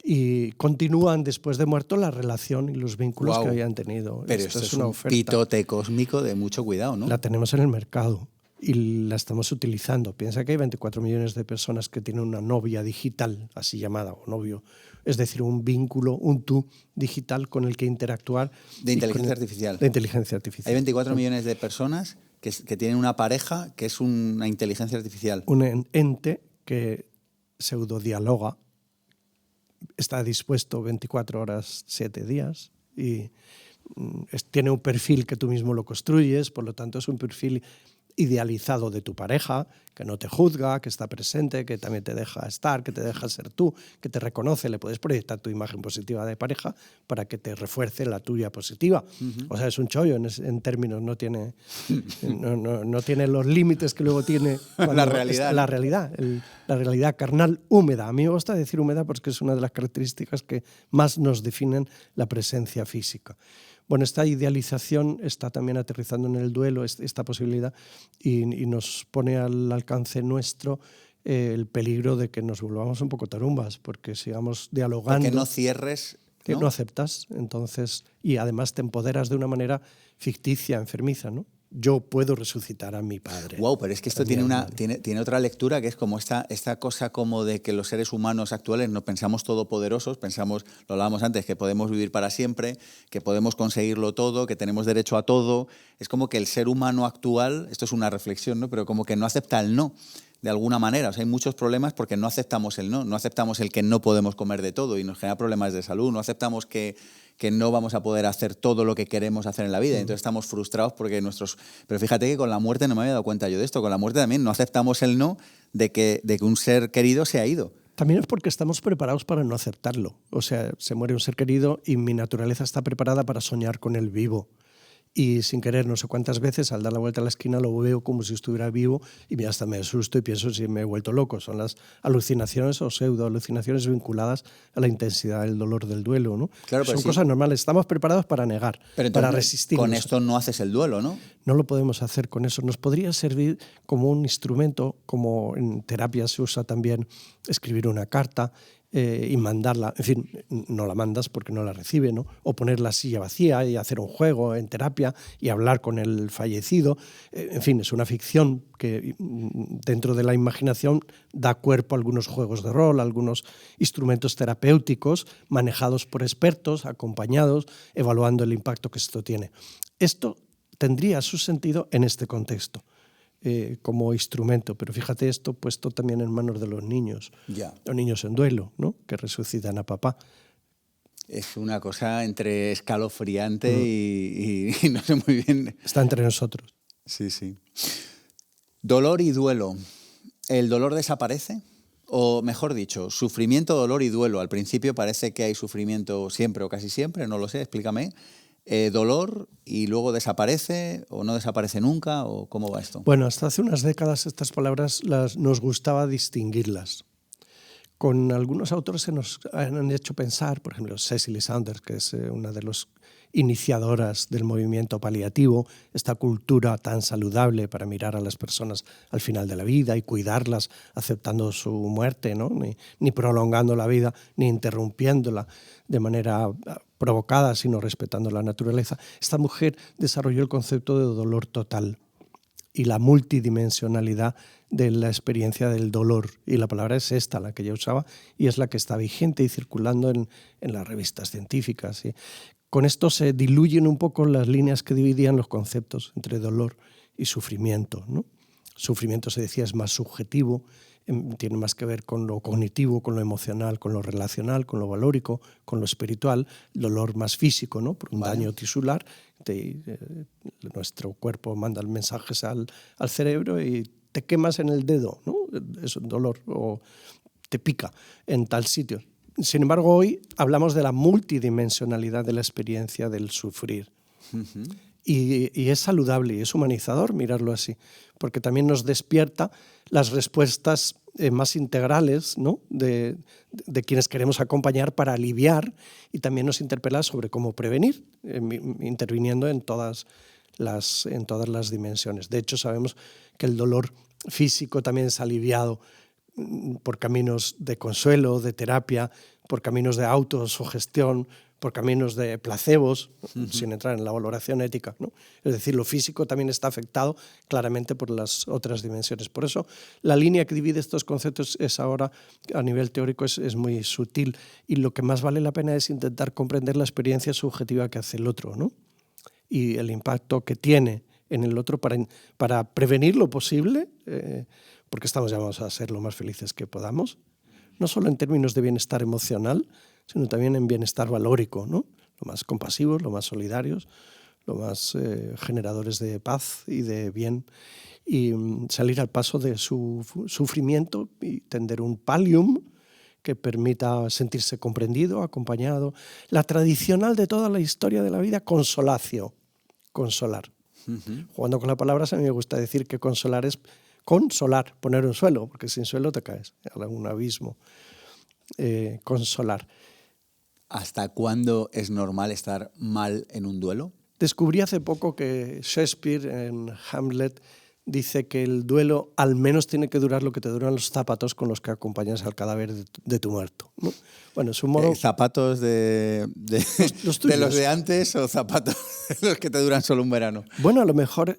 Y continúan después de muerto la relación y los vínculos que habían tenido. Pero esto es una oferta, pitote cósmico de mucho cuidado, ¿no? La tenemos en el mercado y la estamos utilizando. Piensa que hay 24 millones de personas que tienen una novia digital, así llamada, o novio, es decir, un vínculo, un tú digital con el que interactuar. De inteligencia artificial. De inteligencia artificial. Hay 24 millones de personas que tienen una pareja que es una inteligencia artificial. Un ente que pseudodialoga, está dispuesto 24 horas, 7 días y tiene un perfil que tú mismo lo construyes, por lo tanto es un perfil idealizado de tu pareja, que no te juzga, que está presente, que también te deja estar, que te deja ser tú, que te reconoce. Le puedes proyectar tu imagen positiva de pareja para que te refuerce la tuya positiva. O sea, es un chollo en términos, no tiene los límites que luego tiene la realidad. La realidad carnal húmeda. A mí me gusta decir húmeda porque es una de las características que más nos definen la presencia física. Bueno, esta idealización está también aterrizando en el duelo, esta posibilidad, y nos pone al alcance nuestro el peligro de que nos volvamos un poco tarumbas, porque sigamos dialogando. Porque no cierres, ¿no? No aceptas, entonces, y además te empoderas de una manera ficticia, enfermiza, ¿no? Yo puedo resucitar a mi padre. Wow, pero es que esto tiene otra lectura, que es como esta cosa como de que los seres humanos actuales no pensamos todopoderosos, pensamos, lo hablábamos antes, que podemos vivir para siempre, que podemos conseguirlo todo, que tenemos derecho a todo. Es como que el ser humano actual, esto es una reflexión, ¿no? Pero como que no acepta el no. de alguna manera. O sea, hay muchos problemas porque no aceptamos el no aceptamos el que no podemos comer de todo y nos genera problemas de salud, no aceptamos que no vamos a poder hacer todo lo que queremos hacer en la vida. Entonces estamos frustrados porque Pero fíjate que con la muerte no me había dado cuenta yo de esto. Con la muerte también no aceptamos el no de que un ser querido se ha ido. También es porque estamos preparados para no aceptarlo. O sea, se muere un ser querido y mi naturaleza está preparada para soñar con el vivo. Y sin querer, no sé cuántas veces, al dar la vuelta a la esquina lo veo como si estuviera vivo y hasta me asusto y pienso si me he vuelto loco. Son las alucinaciones o pseudoalucinaciones vinculadas a la intensidad del dolor del duelo, ¿no? Claro, son cosas normales. Estamos preparados para negar, pero para resistir. Con esto no haces el duelo, ¿no? No lo podemos hacer con eso. Nos podría servir como un instrumento, como en terapia se usa también escribir una carta, y mandarla, en fin, no la mandas porque no la recibe, ¿no? O poner la silla vacía y hacer un juego en terapia y hablar con el fallecido. En fin, es una ficción que dentro de la imaginación da cuerpo a algunos juegos de rol, a algunos instrumentos terapéuticos manejados por expertos, acompañados, evaluando el impacto que esto tiene. Esto tendría su sentido en este contexto. Como instrumento, pero fíjate esto puesto también en manos de los niños, los niños en duelo, ¿no? Que resucitan a papá. Es una cosa entre escalofriante y no sé muy bien. Está entre nosotros. Sí, sí. Dolor y duelo. ¿El dolor desaparece? O mejor dicho, sufrimiento, dolor y duelo. Al principio parece que hay sufrimiento siempre o casi siempre, no lo sé, explícame. ¿Dolor y luego desaparece o no desaparece nunca? ¿O cómo va esto? Bueno, hasta hace unas décadas estas palabras nos gustaba distinguirlas. Con algunos autores se nos han hecho pensar, por ejemplo, Cecily Saunders, que es una de las iniciadoras del movimiento paliativo, esta cultura tan saludable para mirar a las personas al final de la vida y cuidarlas aceptando su muerte, ¿no? Ni prolongando la vida, ni interrumpiéndola de manera provocada, sino respetando la naturaleza. Esta mujer desarrolló el concepto de dolor total y la multidimensionalidad de la experiencia del dolor. Y la palabra es esta, la que ella usaba, y es la que está vigente y circulando en las revistas científicas. ¿Sí? Con esto se diluyen un poco las líneas que dividían los conceptos entre dolor y sufrimiento, ¿no? Sufrimiento, se decía, es más subjetivo, tiene más que ver con lo cognitivo, con lo emocional, con lo relacional, con lo valórico, con lo espiritual. El dolor más físico, ¿no? Por un daño tisular. Nuestro cuerpo manda mensajes al cerebro y te quemas en el dedo, ¿no? Es un dolor, o te pica en tal sitio. Sin embargo, hoy hablamos de la multidimensionalidad de la experiencia del sufrir. Uh-huh. Y es saludable y es humanizador mirarlo así, porque también nos despierta las respuestas más integrales, ¿no? de quienes queremos acompañar para aliviar, y también nos interpela sobre cómo prevenir, interviniendo en todas las dimensiones. De hecho, sabemos que el dolor físico también es aliviado por caminos de consuelo, de terapia, por caminos de autosugestión, por caminos de placebos, sin entrar en la valoración ética, ¿no? Es decir, lo físico también está afectado claramente por las otras dimensiones. Por eso la línea que divide estos conceptos es ahora, a nivel teórico, es muy sutil, y lo que más vale la pena es intentar comprender la experiencia subjetiva que hace el otro, ¿no? Y el impacto que tiene en el otro para prevenir lo posible, porque estamos llamados a ser lo más felices que podamos, no solo en términos de bienestar emocional, sino también en bienestar valórico, ¿no? Lo más compasivos, lo más solidarios, lo más generadores de paz y de bien, y salir al paso de su sufrimiento y tender un pallium que permita sentirse comprendido, acompañado. La tradicional de toda la historia de la vida, consolatio, consolar. Uh-huh. Jugando con las palabras, a mí me gusta decir que consolar es consolar, poner un suelo, porque sin suelo te caes a algún abismo. Consolar. ¿Hasta cuándo es normal estar mal en un duelo? Descubrí hace poco que Shakespeare en Hamlet dice que el duelo al menos tiene que durar lo que te duran los zapatos con los que acompañas al cadáver de tu muerto, ¿no? Bueno, es un modo... ¿Zapatos de los de antes o zapatos de los que te duran solo un verano? Bueno, a lo mejor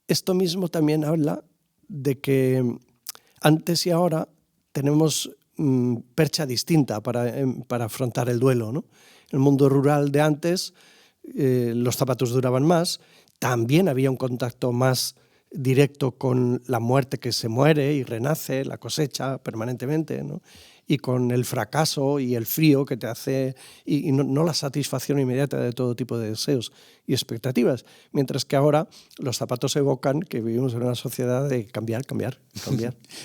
esto mismo también habla de que antes y ahora tenemos percha distinta para afrontar el duelo, ¿no? En el mundo rural de antes los zapatos duraban más, también había un contacto más directo con la muerte que se muere y renace, la cosecha permanentemente, ¿no? Y con el fracaso y el frío que te hace, y no la satisfacción inmediata de todo tipo de deseos y expectativas. Mientras que ahora los zapatos evocan que vivimos en una sociedad de cambiar.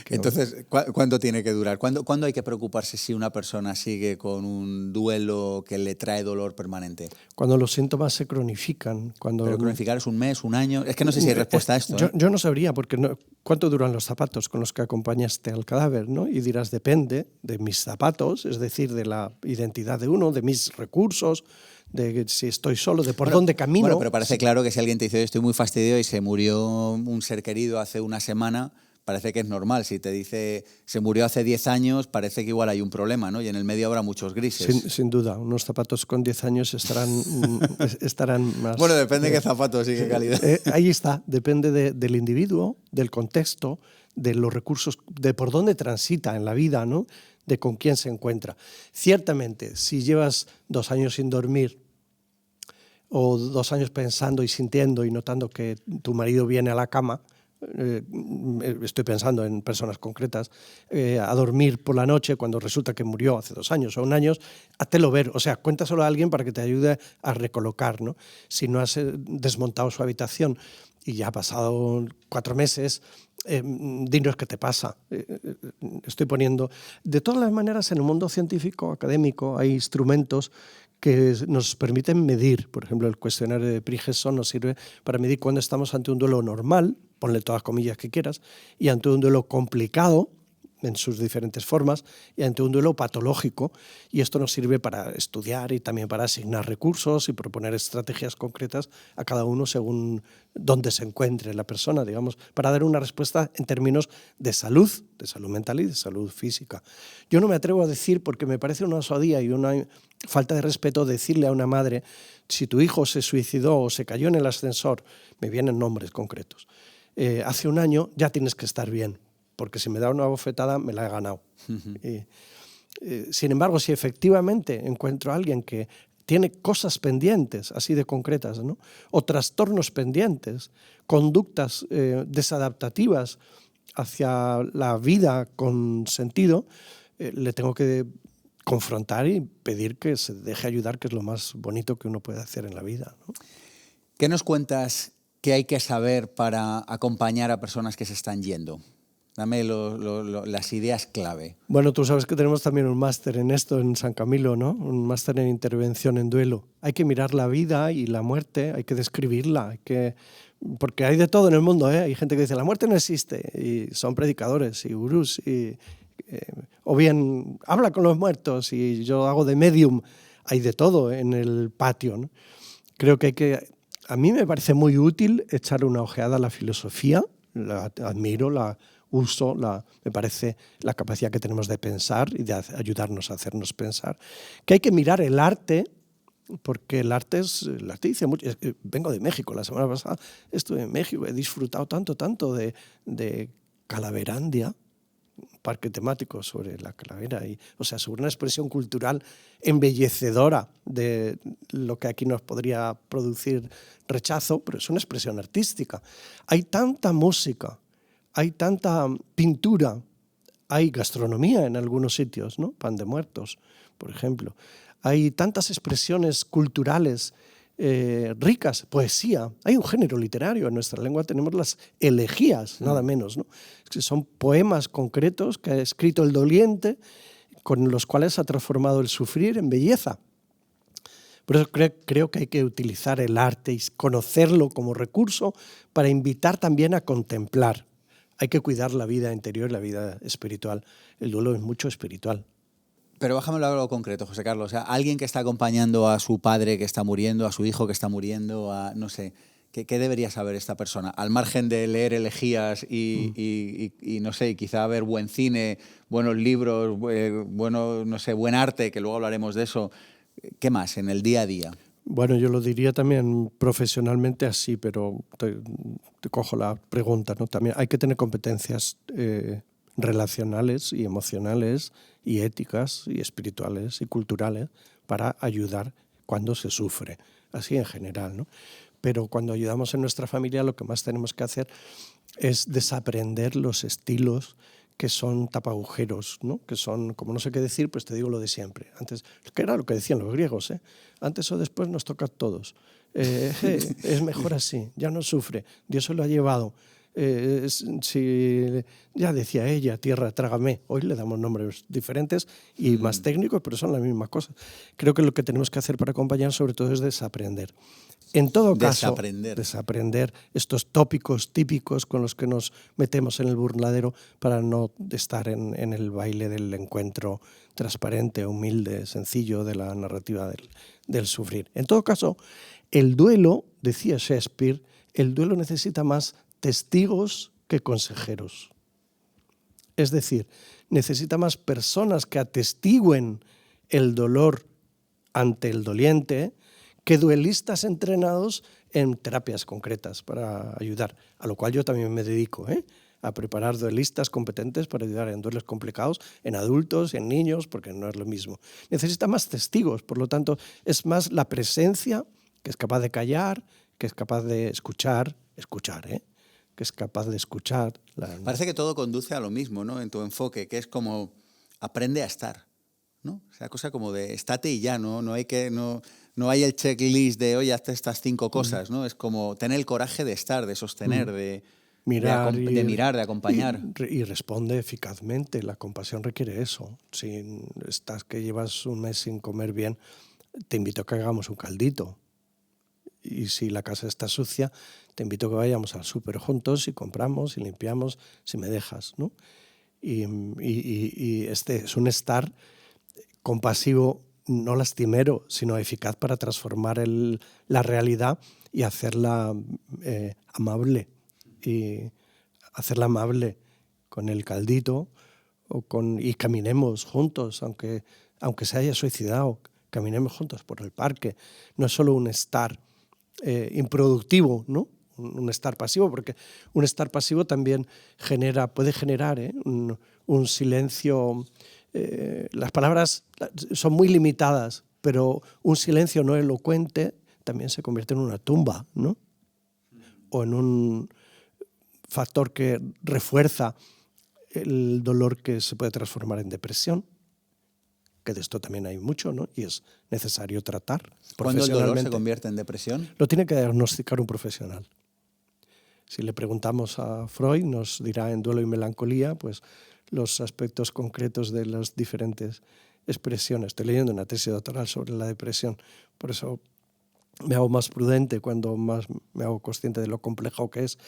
Entonces, ¿cuándo tiene que durar? ¿Cuándo hay que preocuparse si una persona sigue con un duelo que le trae dolor permanente? Cuando los síntomas se cronifican. Pero cronificar es un mes, un año. Es que no sé si hay respuesta a esto. Yo no sabría, porque ¿cuánto duran los zapatos con los que acompañaste al cadáver, ¿no? Y dirás, depende de mis zapatos, es decir, de la identidad de uno, de mis recursos, de si estoy solo, de por dónde camino. Bueno, pero parece claro que si alguien te dice estoy muy fastidiado y se murió un ser querido hace una semana, parece que es normal. Si te dice se murió hace 10 años, parece que igual hay un problema, ¿no? Y en el medio habrá muchos grises. Sin duda, unos zapatos con 10 años estarán más... Bueno, depende de qué zapatos y qué calidad. Ahí está, depende del individuo, del contexto, de los recursos, de por dónde transita en la vida, ¿no? De con quién se encuentra. Ciertamente, si llevas 2 años sin dormir o 2 años pensando y sintiendo y notando que tu marido viene a la cama, estoy pensando en personas concretas, a dormir por la noche cuando resulta que murió hace 2 años o 1 año, háztelo ver, o sea, cuéntaselo a alguien para que te ayude a recolocar, ¿no? Si no has desmontado su habitación y ya ha pasado 4 meses, dinos qué te pasa. Estoy poniendo... De todas las maneras, en el mundo científico, académico, hay instrumentos que nos permiten medir. Por ejemplo, el cuestionario de Prigeson nos sirve para medir cuándo estamos ante un duelo normal, ponle todas las comillas que quieras, y ante un duelo complicado, en sus diferentes formas, y ante un duelo patológico. Y esto nos sirve para estudiar y también para asignar recursos y proponer estrategias concretas a cada uno según dónde se encuentre la persona, digamos, para dar una respuesta en términos de salud mental y de salud física. Yo no me atrevo a decir, porque me parece una osadía y una falta de respeto, decirle a una madre, si tu hijo se suicidó o se cayó en el ascensor, me vienen nombres concretos, hace 1 año, ya tienes que estar bien, porque si me da una bofetada me la he ganado. Sin embargo, si efectivamente encuentro a alguien que tiene cosas pendientes, así de concretas, ¿no? O trastornos pendientes, conductas desadaptativas hacia la vida con sentido, le tengo que confrontar y pedir que se deje ayudar, que es lo más bonito que uno puede hacer en la vida, ¿no? ¿Qué nos cuentas que hay que saber para acompañar a personas que se están yendo? Dame las ideas clave. Bueno, tú sabes que tenemos también un máster en esto en San Camilo, ¿no? Un máster en intervención en duelo. Hay que mirar la vida y la muerte, hay que describirla, porque hay de todo en el mundo, ¿eh? Hay gente que dice la muerte no existe y son predicadores y gurús o bien habla con los muertos y yo hago de medium. Hay de todo en el patio, ¿no? Creo que a mí me parece muy útil echar una ojeada a la filosofía, la admiro, la uso, me parece la capacidad que tenemos de pensar y de ayudarnos a hacernos pensar, que hay que mirar el arte, porque el arte dice mucho. Vengo de México, la semana pasada estuve en México, he disfrutado tanto de Calaverandia, un parque temático sobre la calavera, o sea, sobre una expresión cultural embellecedora de lo que aquí nos podría producir rechazo, pero es una expresión artística. Hay tanta música, hay tanta pintura, hay gastronomía en algunos sitios, ¿no? Pan de muertos, por ejemplo. Hay tantas expresiones culturales ricas, poesía. Hay un género literario en nuestra lengua, tenemos las elegías, nada menos, ¿no? Son poemas concretos que ha escrito el doliente, con los cuales ha transformado el sufrir en belleza. Por eso creo que hay que utilizar el arte y conocerlo como recurso para invitar también a contemplar. Hay que cuidar la vida interior y la vida espiritual. El duelo es mucho espiritual. Pero bájamelo a algo concreto, José Carlos. O sea, alguien que está acompañando a su padre que está muriendo, a su hijo que está muriendo, no sé, ¿qué debería saber esta persona? Al margen de leer elegías y no sé, quizá ver buen cine, buenos libros, buen arte, que luego hablaremos de eso. ¿Qué más en el día a día? Bueno, yo lo diría también profesionalmente así, pero te cojo la pregunta, ¿no? También hay que tener competencias relacionales y emocionales y éticas y espirituales y culturales para ayudar cuando se sufre, así en general, ¿no? Pero cuando ayudamos en nuestra familia, lo que más tenemos que hacer es desaprender los estilos que son tapagujeros, ¿no? Que son, como no sé qué decir, pues te digo lo de siempre. Antes, que era lo que decían los griegos, ¿eh? Antes o después nos toca a todos. Es mejor así, ya no sufre, Dios se lo ha llevado. Si ya decía ella, tierra, trágame. Hoy le damos nombres diferentes y más técnicos, pero son la misma cosa. Creo que lo que tenemos que hacer para acompañar sobre todo es desaprender. En todo caso, desaprender estos tópicos típicos con los que nos metemos en el burladero para no estar en el baile del encuentro transparente, humilde, sencillo de la narrativa del sufrir. En todo caso, el duelo, decía Shakespeare, el duelo necesita más testigos que consejeros. Es decir, necesita más personas que atestiguen el dolor ante el doliente que duelistas entrenados en terapias concretas para ayudar, a lo cual yo también me dedico, a preparar duelistas competentes para ayudar en duelos complicados, en adultos, en niños, porque no es lo mismo. Necesita más testigos, por lo tanto, es más la presencia que es capaz de callar, que es capaz de escuchar, que es capaz de escuchar. Parece que todo conduce a lo mismo, ¿no? En tu enfoque, que es como aprende a estar, ¿no? O sea, cosa como de estate y ya, ¿no? No hay el checklist de oye, hazte estas 5 cosas, ¿no? Es como tener el coraje de estar, de sostener, de mirar, de acompañar. Y responde eficazmente. La compasión requiere eso. Si estás que llevas un mes sin comer bien, te invito a que hagamos un caldito. Y si la casa está sucia, te invito a que vayamos al súper juntos y compramos y limpiamos, si me dejas, ¿no? Y este es un estar compasivo, no lastimero, sino eficaz para transformar la realidad y hacerla amable. Y hacerla amable con el caldito y caminemos juntos, aunque se haya suicidado, caminemos juntos por el parque. No es solo un estar improductivo, ¿no? Un estar pasivo, porque un estar pasivo también puede generar un silencio. Las palabras son muy limitadas, pero un silencio no elocuente también se convierte en una tumba, ¿no? O en un factor que refuerza el dolor que se puede transformar en depresión, que de esto también hay mucho, ¿no? Y es necesario tratar profesionalmente. ¿Cuándo el dolor se convierte en depresión? Lo tiene que diagnosticar un profesional. Si le preguntamos a Freud, nos dirá en duelo y melancolía, pues los aspectos concretos de las diferentes expresiones. Estoy leyendo una tesis doctoral sobre la depresión, por eso me hago más prudente cuando más me hago consciente de lo complejo que es.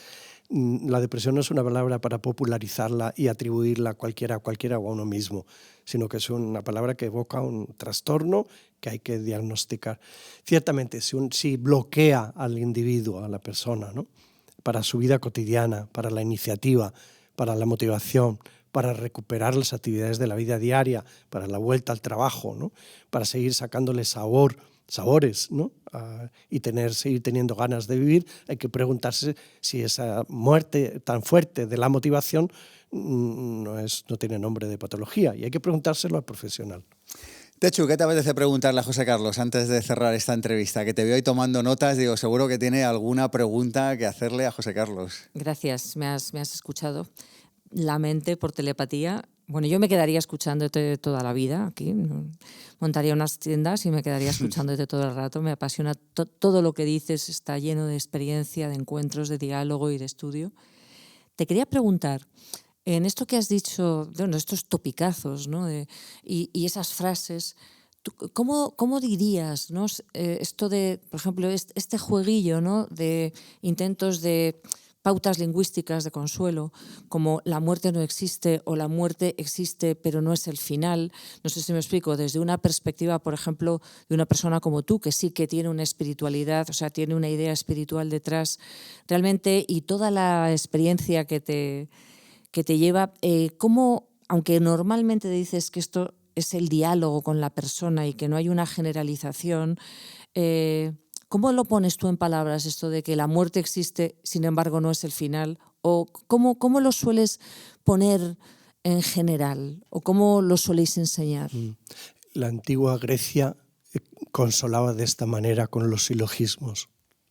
La depresión no es una palabra para popularizarla y atribuirla a cualquiera o a uno mismo, sino que es una palabra que evoca un trastorno que hay que diagnosticar. Ciertamente, si bloquea al individuo, a la persona, ¿no? Para su vida cotidiana, para la iniciativa, para la motivación, para recuperar las actividades de la vida diaria, para la vuelta al trabajo, ¿no? Para seguir sacándole sabores, ¿no? Y seguir teniendo ganas de vivir, hay que preguntarse si esa muerte tan fuerte de la motivación no tiene nombre de patología, y hay que preguntárselo al profesional. Techu, ¿qué te apetece preguntarle a José Carlos antes de cerrar esta entrevista? Que te veo ahí tomando notas, digo, seguro que tiene alguna pregunta que hacerle a José Carlos. Gracias, me has escuchado la mente por telepatía. Bueno, yo me quedaría escuchándote toda la vida aquí. Montaría unas tiendas y me quedaría escuchándote todo el rato. Me apasiona todo lo que dices, está lleno de experiencia, de encuentros, de diálogo y de estudio. Te quería preguntar, en esto que has dicho, bueno, estos topicazos, ¿no? y esas frases, ¿cómo dirías, ¿no? Esto de, por ejemplo, este jueguillo, ¿no? De intentos de pautas lingüísticas de consuelo, como la muerte no existe o la muerte existe pero no es el final. No sé si me explico, desde una perspectiva, por ejemplo, de una persona como tú, que sí que tiene una espiritualidad, o sea, tiene una idea espiritual detrás realmente, y toda la experiencia que te lleva, ¿cómo, aunque normalmente dices que esto es el diálogo con la persona y que no hay una generalización, ¿cómo lo pones tú en palabras esto de que la muerte existe, sin embargo no es el final? ¿O cómo lo sueles poner en general? ¿O cómo lo soléis enseñar? La antigua Grecia consolaba de esta manera con los silogismos.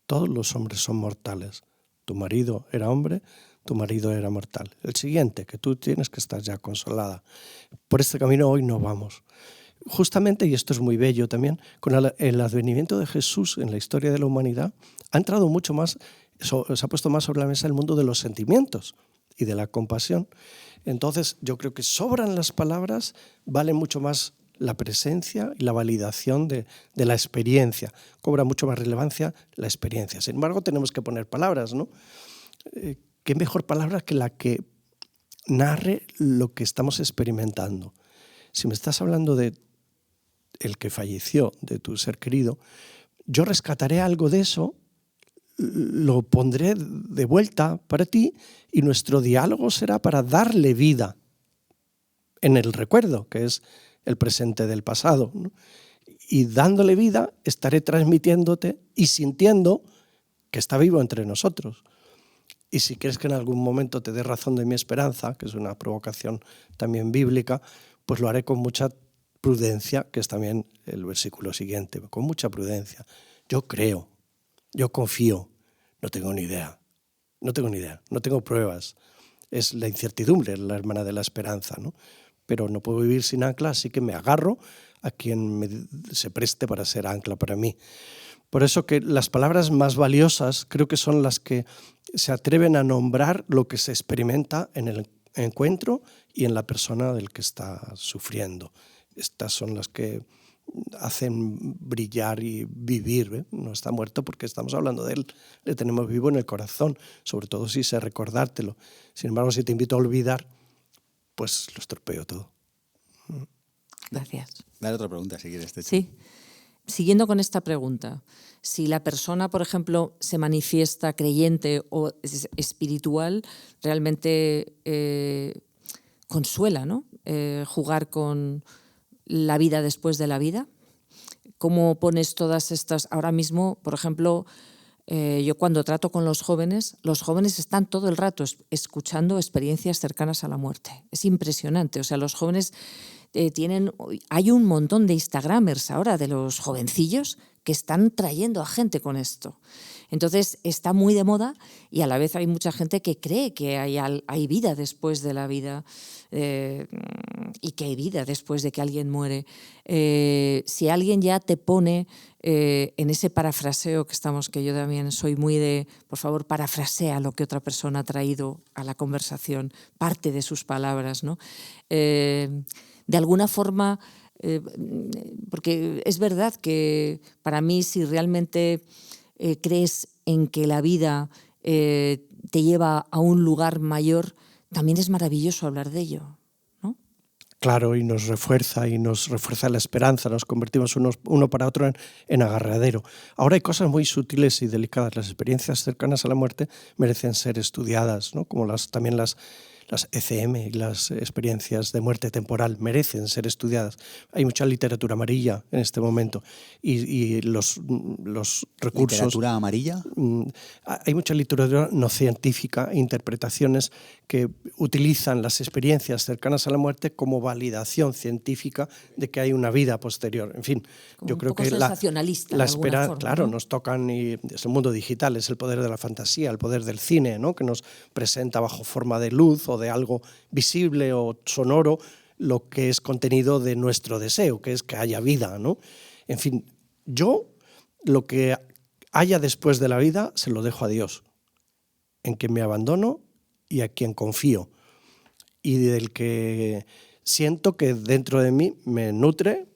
Todos los hombres son mortales. Tu marido era hombre, tu marido era mortal. El siguiente, que tú tienes que estar ya consolada. Por este camino hoy no vamos. Justamente, y esto es muy bello también, con el advenimiento de Jesús en la historia de la humanidad, ha entrado mucho más, se ha puesto más sobre la mesa el mundo de los sentimientos y de la compasión. Entonces, yo creo que sobran las palabras, vale mucho más la presencia y la validación de la experiencia. Cobra mucho más relevancia la experiencia. Sin embargo, tenemos que poner palabras, ¿no? ¿Qué mejor palabra que la que narre lo que estamos experimentando? Si me estás hablando de el que falleció, de tu ser querido, yo rescataré algo de eso, lo pondré de vuelta para ti y nuestro diálogo será para darle vida en el recuerdo, que es el presente del pasado, ¿no? Y dándole vida estaré transmitiéndote y sintiendo que está vivo entre nosotros. Y si quieres que en algún momento te dé razón de mi esperanza, que es una provocación también bíblica, pues lo haré con mucha prudencia, que es también el versículo siguiente, con mucha prudencia. Yo creo, yo confío, no tengo ni idea, no tengo pruebas. Es la incertidumbre, la hermana de la esperanza, ¿no? Pero no puedo vivir sin ancla, así que me agarro a quien se preste para ser ancla para mí. Por eso que las palabras más valiosas creo que son las que se atreven a nombrar lo que se experimenta en el encuentro y en la persona del que está sufriendo. Estas son las que hacen brillar y vivir, ¿eh? No está muerto porque estamos hablando de él, le tenemos vivo en el corazón, sobre todo si sé recordártelo. Sin embargo, si te invito a olvidar, pues lo estropeo todo. Gracias. Dale otra pregunta si quieres. Sí. Siguiendo con esta pregunta, si la persona, por ejemplo, se manifiesta creyente o espiritual, realmente consuela, ¿no? Jugar con la vida después de la vida. ¿Cómo pones todas estas? Ahora mismo, por ejemplo, yo cuando trato con los jóvenes están todo el rato escuchando experiencias cercanas a la muerte. Es impresionante. O sea, los jóvenes hay un montón de Instagramers ahora de los jovencillos que están trayendo a gente con esto. Entonces está muy de moda y a la vez hay mucha gente que cree que hay vida después de la vida y que hay vida después de que alguien muere. Si alguien ya te pone en ese parafraseo que yo también soy muy de, por favor, parafrasea lo que otra persona ha traído a la conversación, parte de sus palabras, ¿no? De alguna forma, porque es verdad que para mí si realmente crees en que la vida te lleva a un lugar mayor, también es maravilloso hablar de ello, ¿no? Claro, y nos refuerza la esperanza, nos convertimos uno para otro en agarradero. Ahora hay cosas muy sutiles y delicadas. Las experiencias cercanas a la muerte merecen ser estudiadas, ¿no? Como también las ECM y las experiencias de muerte temporal merecen ser estudiadas. Hay mucha literatura amarilla en este momento y los recursos... ¿Literatura amarilla? Hay mucha literatura no científica, interpretaciones que utilizan las experiencias cercanas a la muerte como validación científica de que hay una vida posterior. En fin, como yo creo un poco que sensacionalista, la de alguna espera, forma, claro, ¿no? nos tocan y es el mundo digital, es el poder de la fantasía, el poder del cine, ¿no? Que nos presenta bajo forma de luz o de algo visible o sonoro lo que es contenido de nuestro deseo, que es que haya vida, ¿no? En fin, yo lo que haya después de la vida se lo dejo a Dios, en quien me abandono y a quien confío, y del que siento que dentro de mí me nutre,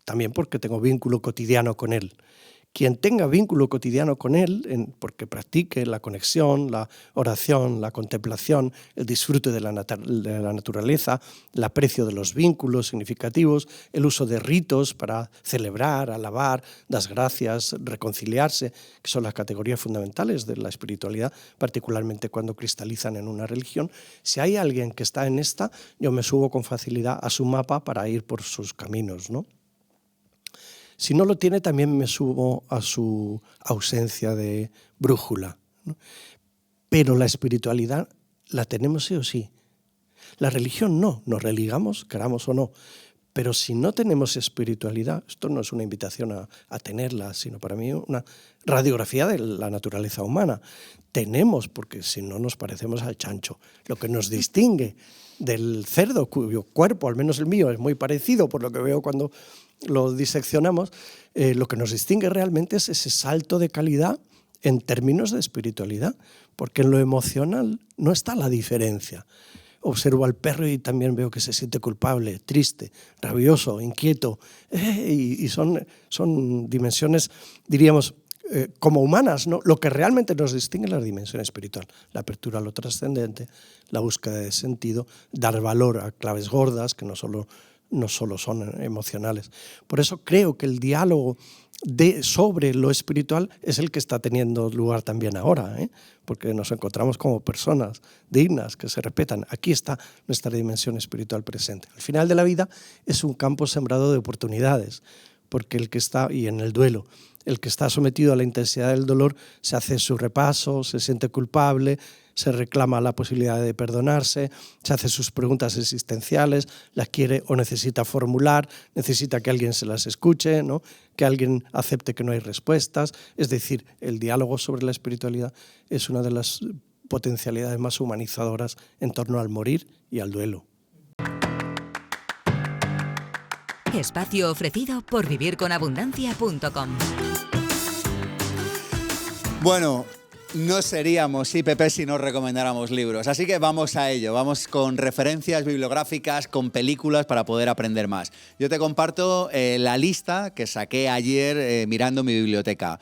también porque tengo vínculo cotidiano con él. Quien tenga vínculo cotidiano con él, porque practique la conexión, la oración, la contemplación, el disfrute de la naturaleza, el aprecio de los vínculos significativos, el uso de ritos para celebrar, alabar, dar gracias, reconciliarse, que son las categorías fundamentales de la espiritualidad, particularmente cuando cristalizan en una religión. Si hay alguien que está en esta, yo me subo con facilidad a su mapa para ir por sus caminos, ¿no? Si no lo tiene, también me subo a su ausencia de brújula, ¿no? Pero la espiritualidad la tenemos sí o sí. La religión no, nos religamos, queramos o no, Pero si no tenemos espiritualidad, esto no es una invitación a tenerla, sino para mí una radiografía de la naturaleza humana. Tenemos, porque si no nos parecemos al chancho, lo que nos distingue del cerdo, cuyo cuerpo, al menos el mío, es muy parecido por lo que veo cuando lo diseccionamos, lo que nos distingue realmente es ese salto de calidad en términos de espiritualidad, porque en lo emocional no está la diferencia. Observo al perro y también veo que se siente culpable, triste, rabioso, inquieto, y son dimensiones, diríamos, como humanas, ¿no? Lo que realmente nos distingue es la dimensión espiritual, la apertura a lo trascendente, la búsqueda de sentido, dar valor a claves gordas que no solo son emocionales. Por eso creo que el diálogo sobre lo espiritual es el que está teniendo lugar también ahora, porque nos encontramos como personas dignas, que se respetan. Aquí está nuestra dimensión espiritual presente. Al final de la vida es un campo sembrado de oportunidades, porque el que está, y en el duelo, el que está sometido a la intensidad del dolor se hace su repaso, se siente culpable, se reclama la posibilidad de perdonarse, se hace sus preguntas existenciales, las quiere o necesita formular, necesita que alguien se las escuche, ¿no? Que alguien acepte que no hay respuestas. Es decir, el diálogo sobre la espiritualidad es una de las potencialidades más humanizadoras en torno al morir y al duelo. Espacio ofrecido por vivirconabundancia.com. Bueno, no seríamos IPP si no recomendáramos libros, así que vamos a ello, vamos con referencias bibliográficas, con películas para poder aprender más. Yo te comparto la lista que saqué ayer mirando mi biblioteca.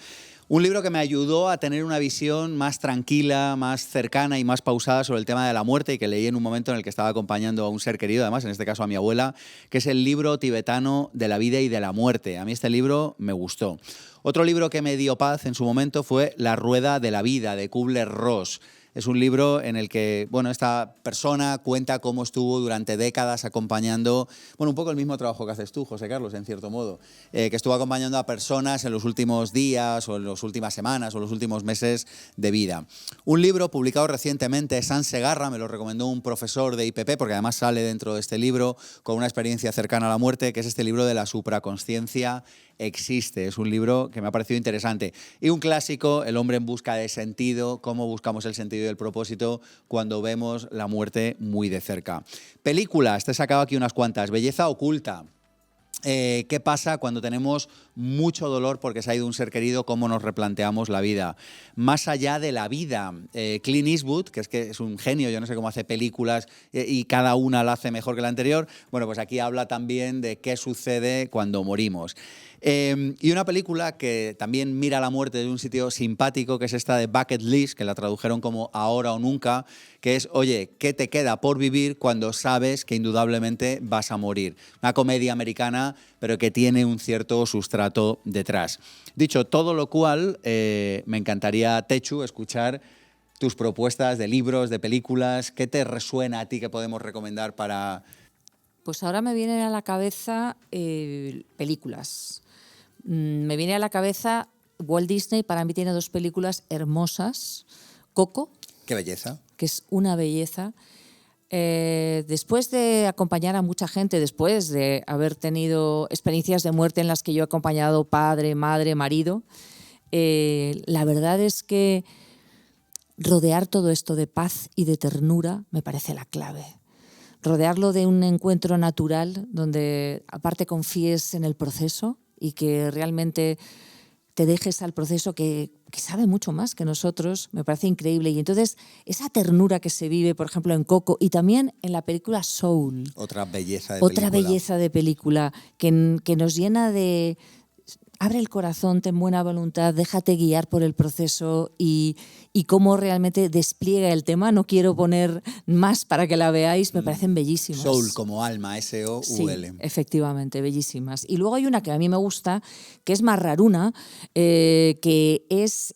Un libro que me ayudó a tener una visión más tranquila, más cercana y más pausada sobre el tema de la muerte y que leí en un momento en el que estaba acompañando a un ser querido, además, en este caso a mi abuela, que es el libro tibetano de la vida y de la muerte. A mí este libro me gustó. Otro libro que me dio paz en su momento fue La rueda de la vida, de Kubler-Ross. Es un libro en el que, bueno, esta persona cuenta cómo estuvo durante décadas acompañando, bueno, un poco el mismo trabajo que haces tú, José Carlos, en cierto modo, que estuvo acompañando a personas en los últimos días o en las últimas semanas o los últimos meses de vida. Un libro publicado recientemente, San Segarra, me lo recomendó un profesor de IPP, porque además sale dentro de este libro con una experiencia cercana a la muerte, que es este libro de la supraconsciencia existe. Es un libro que me ha parecido interesante. Y un clásico, El hombre en busca de sentido, cómo buscamos el sentido y el propósito cuando vemos la muerte muy de cerca. Películas, te he sacado aquí unas cuantas. Belleza oculta. ¿Qué pasa cuando tenemos mucho dolor porque se ha ido un ser querido? ¿Cómo nos replanteamos la vida? Más allá de la vida, Clint Eastwood, que es un genio, yo no sé cómo hace películas y cada una la hace mejor que la anterior, bueno, pues aquí habla también de qué sucede cuando morimos. Y una película que también mira la muerte desde un sitio simpático, que es esta de Bucket List, que la tradujeron como Ahora o Nunca, que es, oye, ¿qué te queda por vivir cuando sabes que indudablemente vas a morir? Una comedia americana, pero que tiene un cierto sustrato detrás. Dicho todo lo cual, me encantaría, Techu, escuchar tus propuestas de libros, de películas. ¿Qué te resuena a ti que podemos recomendar para...? Pues ahora me vienen a la cabeza películas. Me viene a la cabeza Walt Disney, para mí tiene dos películas hermosas. Coco. ¡Qué belleza! Que es una belleza. Después de acompañar a mucha gente, después de haber tenido experiencias de muerte en las que yo he acompañado padre, madre, marido, la verdad es que rodear todo esto de paz y de ternura me parece la clave. Rodearlo de un encuentro natural donde aparte confíes en el proceso y que realmente te dejes al proceso que sabe mucho más que nosotros, me parece increíble. Y entonces esa ternura que se vive, por ejemplo, en Coco y también en la película Soul. Otra belleza de película. Otra belleza de película que nos llena de... Abre el corazón, ten buena voluntad, déjate guiar por el proceso y cómo realmente despliega el tema. No quiero poner más para que la veáis, me parecen bellísimas. Soul como alma, S-O-U-L. Sí, efectivamente, bellísimas. Y luego hay una que a mí me gusta, que es más raruna, que es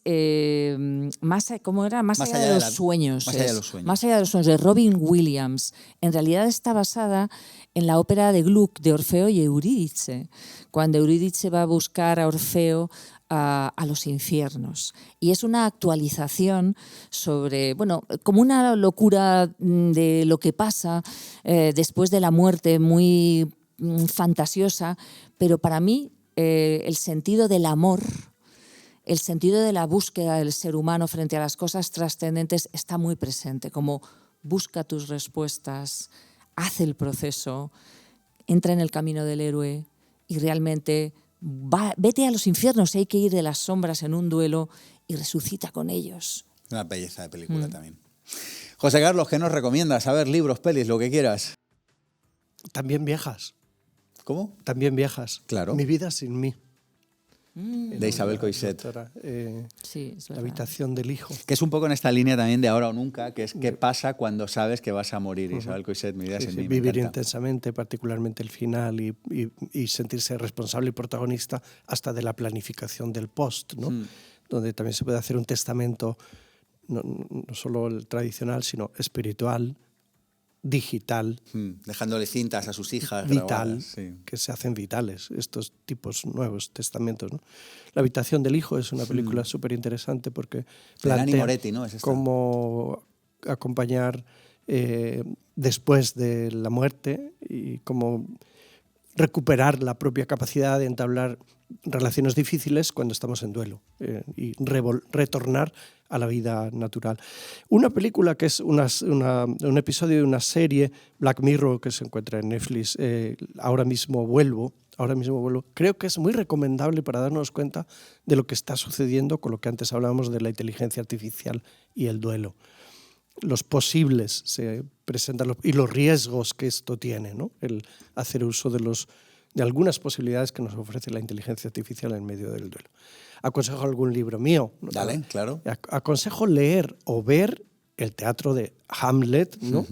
¿cómo era? Más allá de los sueños. Más allá de los sueños. Más allá de los sueños, de Robin Williams. En realidad está basada en la ópera de Gluck, de Orfeo y Eurídice, cuando Eurídice va a buscar a Orfeo a los infiernos. Y es una actualización sobre, bueno, como una locura de lo que pasa después de la muerte, muy fantasiosa, pero para mí el sentido del amor, el sentido de la búsqueda del ser humano frente a las cosas trascendentes está muy presente, como busca tus respuestas, haz el proceso, entra en el camino del héroe y realmente vete a los infiernos, hay que ir de las sombras en un duelo y resucita con ellos. Una belleza de película también. José Carlos, ¿qué nos recomiendas? A ver, libros, pelis, lo que quieras. También viejas. ¿Cómo? También viejas. Claro. Mi vida sin mí. De Isabel Coixet. Sí, es La verdad. habitación del hijo. Que es un poco en esta línea también de ahora o nunca, que es qué pasa cuando sabes que vas a morir. Isabel Coixet, Mi vida Sí, sin sí, mí. Me vivir encanta. intensamente, particularmente el final, y sentirse responsable y protagonista hasta de la planificación del post, ¿no? Donde también se puede hacer un testamento, no solo el tradicional, sino espiritual, digital, Dejándole cintas a sus hijas. vital, grabadas, sí. que se hacen vitales, estos tipos nuevos testamentos, ¿no? La habitación del hijo es una película súper interesante porque De Nanni plantea Moretti, ¿no? Es esta. cómo acompañar después de la muerte y cómo recuperar la propia capacidad de entablar relaciones difíciles cuando estamos en duelo y retornar a la vida natural. Una película que es un episodio de una serie, Black Mirror, que se encuentra en Netflix, Ahora mismo vuelvo, creo que es muy recomendable para darnos cuenta de lo que está sucediendo con lo que antes hablábamos de la inteligencia artificial y el duelo. Los posibles se presentan y los riesgos que esto tiene, ¿no? El hacer uso de algunas posibilidades que nos ofrece la inteligencia artificial en medio del duelo. Aconsejo algún libro mío. ¿No? Dale, claro. Aconsejo leer o ver el teatro de Hamlet, ¿no?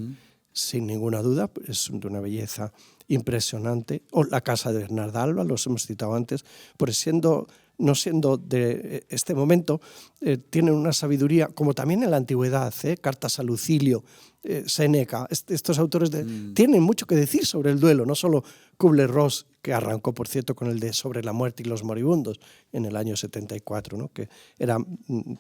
Sin ninguna duda, es de una belleza impresionante. O La casa de Bernarda Alba, los hemos citado antes, por no siendo de este momento, tienen una sabiduría, como también en la antigüedad, Cartas a Lucilio, Séneca, estos autores tienen mucho que decir sobre el duelo, no solo Kubler-Ross, que arrancó, por cierto, con el de Sobre la muerte y los moribundos en el año 74, ¿no? Que era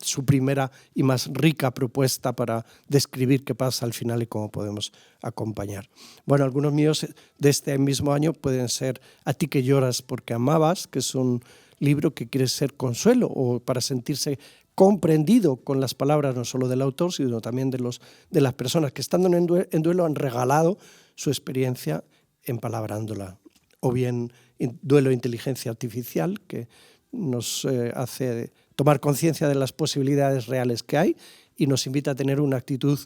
su primera y más rica propuesta para describir qué pasa al final y cómo podemos acompañar. Bueno, algunos míos de este mismo año pueden ser A ti que lloras porque amabas, que es un libro que quiere ser consuelo o para sentirse comprendido con las palabras no solo del autor, sino también de las personas que estando en duelo han regalado su experiencia empalabrándola. O bien Duelo e inteligencia artificial, que nos hace tomar conciencia de las posibilidades reales que hay y nos invita a tener una actitud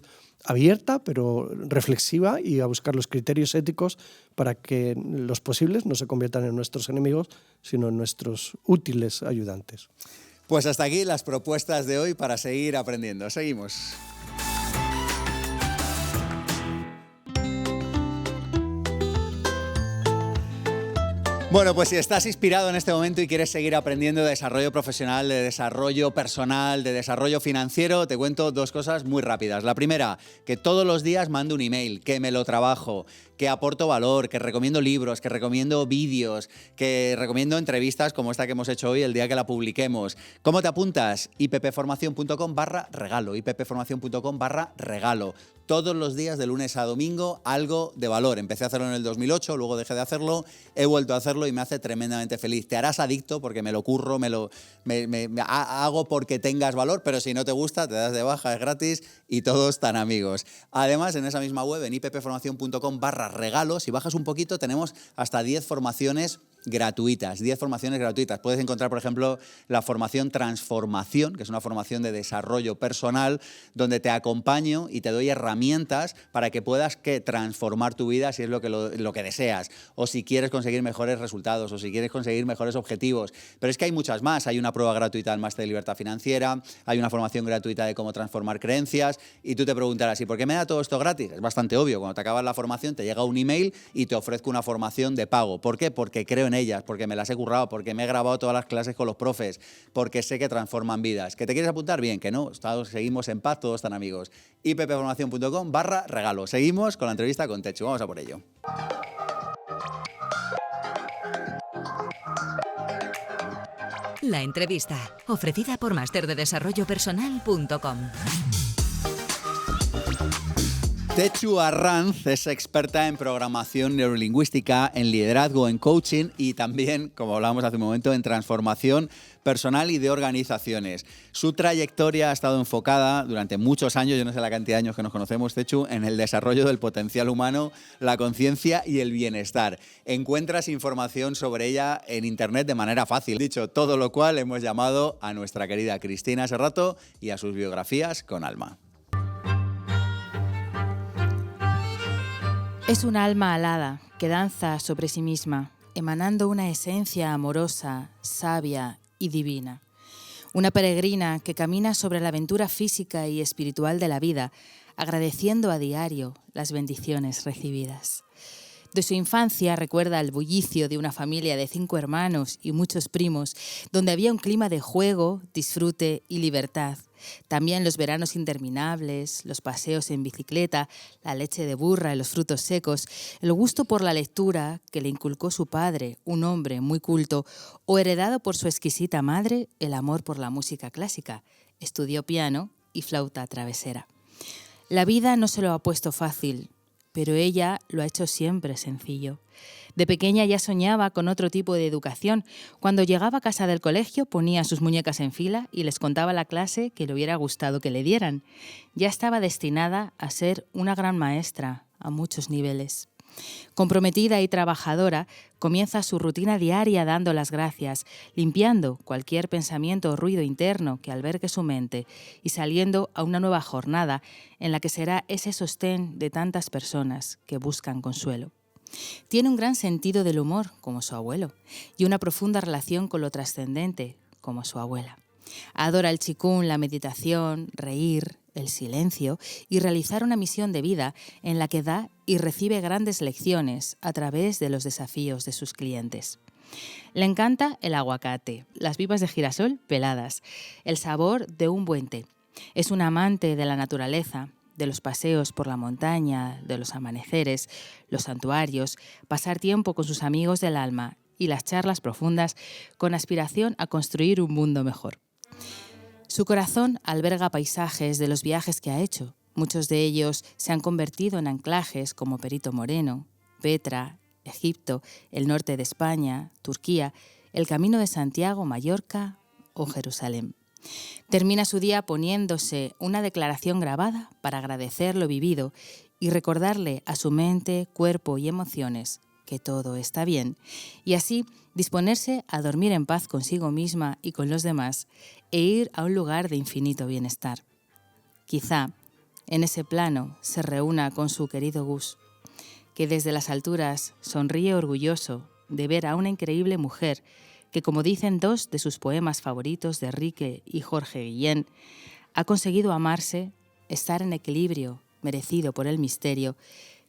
abierta, pero reflexiva, y a buscar los criterios éticos para que los posibles no se conviertan en nuestros enemigos, sino en nuestros útiles ayudantes. Pues hasta aquí las propuestas de hoy para seguir aprendiendo. Seguimos. Bueno, pues si estás inspirado en este momento y quieres seguir aprendiendo de desarrollo profesional, de desarrollo personal, de desarrollo financiero, te cuento dos cosas muy rápidas. La primera, que todos los días mando un email, que me lo trabajo, que aporto valor, que recomiendo libros, que recomiendo vídeos, que recomiendo entrevistas como esta que hemos hecho hoy el día que la publiquemos. ¿Cómo te apuntas? ippformacion.com/regalo, ippformacion.com/regalo. Todos los días de lunes a domingo algo de valor. Empecé a hacerlo en el 2008, luego dejé de hacerlo, he vuelto a hacerlo y me hace tremendamente feliz. Te harás adicto porque me lo curro, me hago porque tengas valor, pero si no te gusta te das de baja, es gratis y todos tan amigos. Además, en esa misma web, en ippformacion.com/regalo, si bajas un poquito tenemos hasta 10 formaciones gratuitas, 10 formaciones gratuitas. Puedes encontrar, por ejemplo, la formación Transformación, que es una formación de desarrollo personal, donde te acompaño y te doy herramientas para que puedas transformar tu vida si es lo que deseas, o si quieres conseguir mejores resultados, o si quieres conseguir mejores objetivos. Pero es que hay muchas más. Hay una prueba gratuita del Máster de Libertad Financiera, hay una formación gratuita de cómo transformar creencias, y tú te preguntarás, ¿y por qué me da todo esto gratis? Es bastante obvio. Cuando te acabas la formación te llega un email y te ofrezco una formación de pago. ¿Por qué? Porque creo en ellas, porque me las he currado, porque me he grabado todas las clases con los profes, porque sé que transforman vidas. ¿Que te quieres apuntar? Bien, que no, seguimos en paz, todos están amigos. ippformacion.com/regalo. Seguimos con la entrevista con Techu, vamos a por ello. La entrevista, ofrecida por masterdedesarrollopersonal.com. Techu Arranz es experta en programación neurolingüística, en liderazgo, en coaching y también, como hablábamos hace un momento, en transformación personal y de organizaciones. Su trayectoria ha estado enfocada durante muchos años, yo no sé la cantidad de años que nos conocemos, Techu, en el desarrollo del potencial humano, la conciencia y el bienestar. Encuentras información sobre ella en internet de manera fácil. Dicho todo lo cual, hemos llamado a nuestra querida Cristina Serrato y a sus biografías con alma. Es un alma alada que danza sobre sí misma, emanando una esencia amorosa, sabia y divina. Una peregrina que camina sobre la aventura física y espiritual de la vida, agradeciendo a diario las bendiciones recibidas. De su infancia recuerda el bullicio de una familia de 5 hermanos y muchos primos, donde había un clima de juego, disfrute y libertad. También los veranos interminables, los paseos en bicicleta, la leche de burra y los frutos secos, el gusto por la lectura que le inculcó su padre, un hombre muy culto, o heredado por su exquisita madre, el amor por la música clásica. Estudió piano y flauta travesera. La vida no se lo ha puesto fácil, pero ella lo ha hecho siempre sencillo. De pequeña ya soñaba con otro tipo de educación. Cuando llegaba a casa del colegio ponía sus muñecas en fila y les contaba a la clase que le hubiera gustado que le dieran. Ya estaba destinada a ser una gran maestra a muchos niveles. Comprometida y trabajadora, comienza su rutina diaria dando las gracias, limpiando cualquier pensamiento o ruido interno que albergue su mente y saliendo a una nueva jornada en la que será ese sostén de tantas personas que buscan consuelo. Tiene un gran sentido del humor, como su abuelo, y una profunda relación con lo trascendente, como su abuela. Adora el chikung, la meditación, reír, el silencio y realizar una misión de vida en la que da y recibe grandes lecciones a través de los desafíos de sus clientes. Le encanta el aguacate, las pipas de girasol peladas, el sabor de un buen té. Es un amante de la naturaleza, de los paseos por la montaña, de los amaneceres, los santuarios, pasar tiempo con sus amigos del alma y las charlas profundas con aspiración a construir un mundo mejor. Su corazón alberga paisajes de los viajes que ha hecho. Muchos de ellos se han convertido en anclajes como Perito Moreno, Petra, Egipto, el norte de España, Turquía, el Camino de Santiago, Mallorca o Jerusalén. Termina su día poniéndose una declaración grabada para agradecer lo vivido y recordarle a su mente, cuerpo y emociones que todo está bien, y así disponerse a dormir en paz consigo misma y con los demás e ir a un lugar de infinito bienestar. Quizá en ese plano se reúna con su querido Gus, que desde las alturas sonríe orgulloso de ver a una increíble mujer que, como dicen 2 de sus poemas favoritos de Enrique y Jorge Guillén, ha conseguido amarse, estar en equilibrio merecido por el misterio,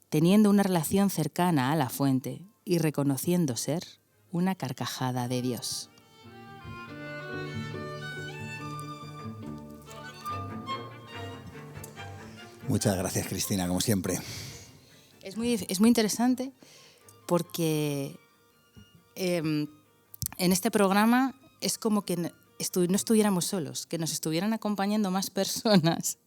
teniendo una relación cercana a la fuente y reconociendo ser una carcajada de Dios. Muchas gracias, Cristina, como siempre. Es muy interesante porque en este programa es como que no estuviéramos solos, que nos estuvieran acompañando más personas.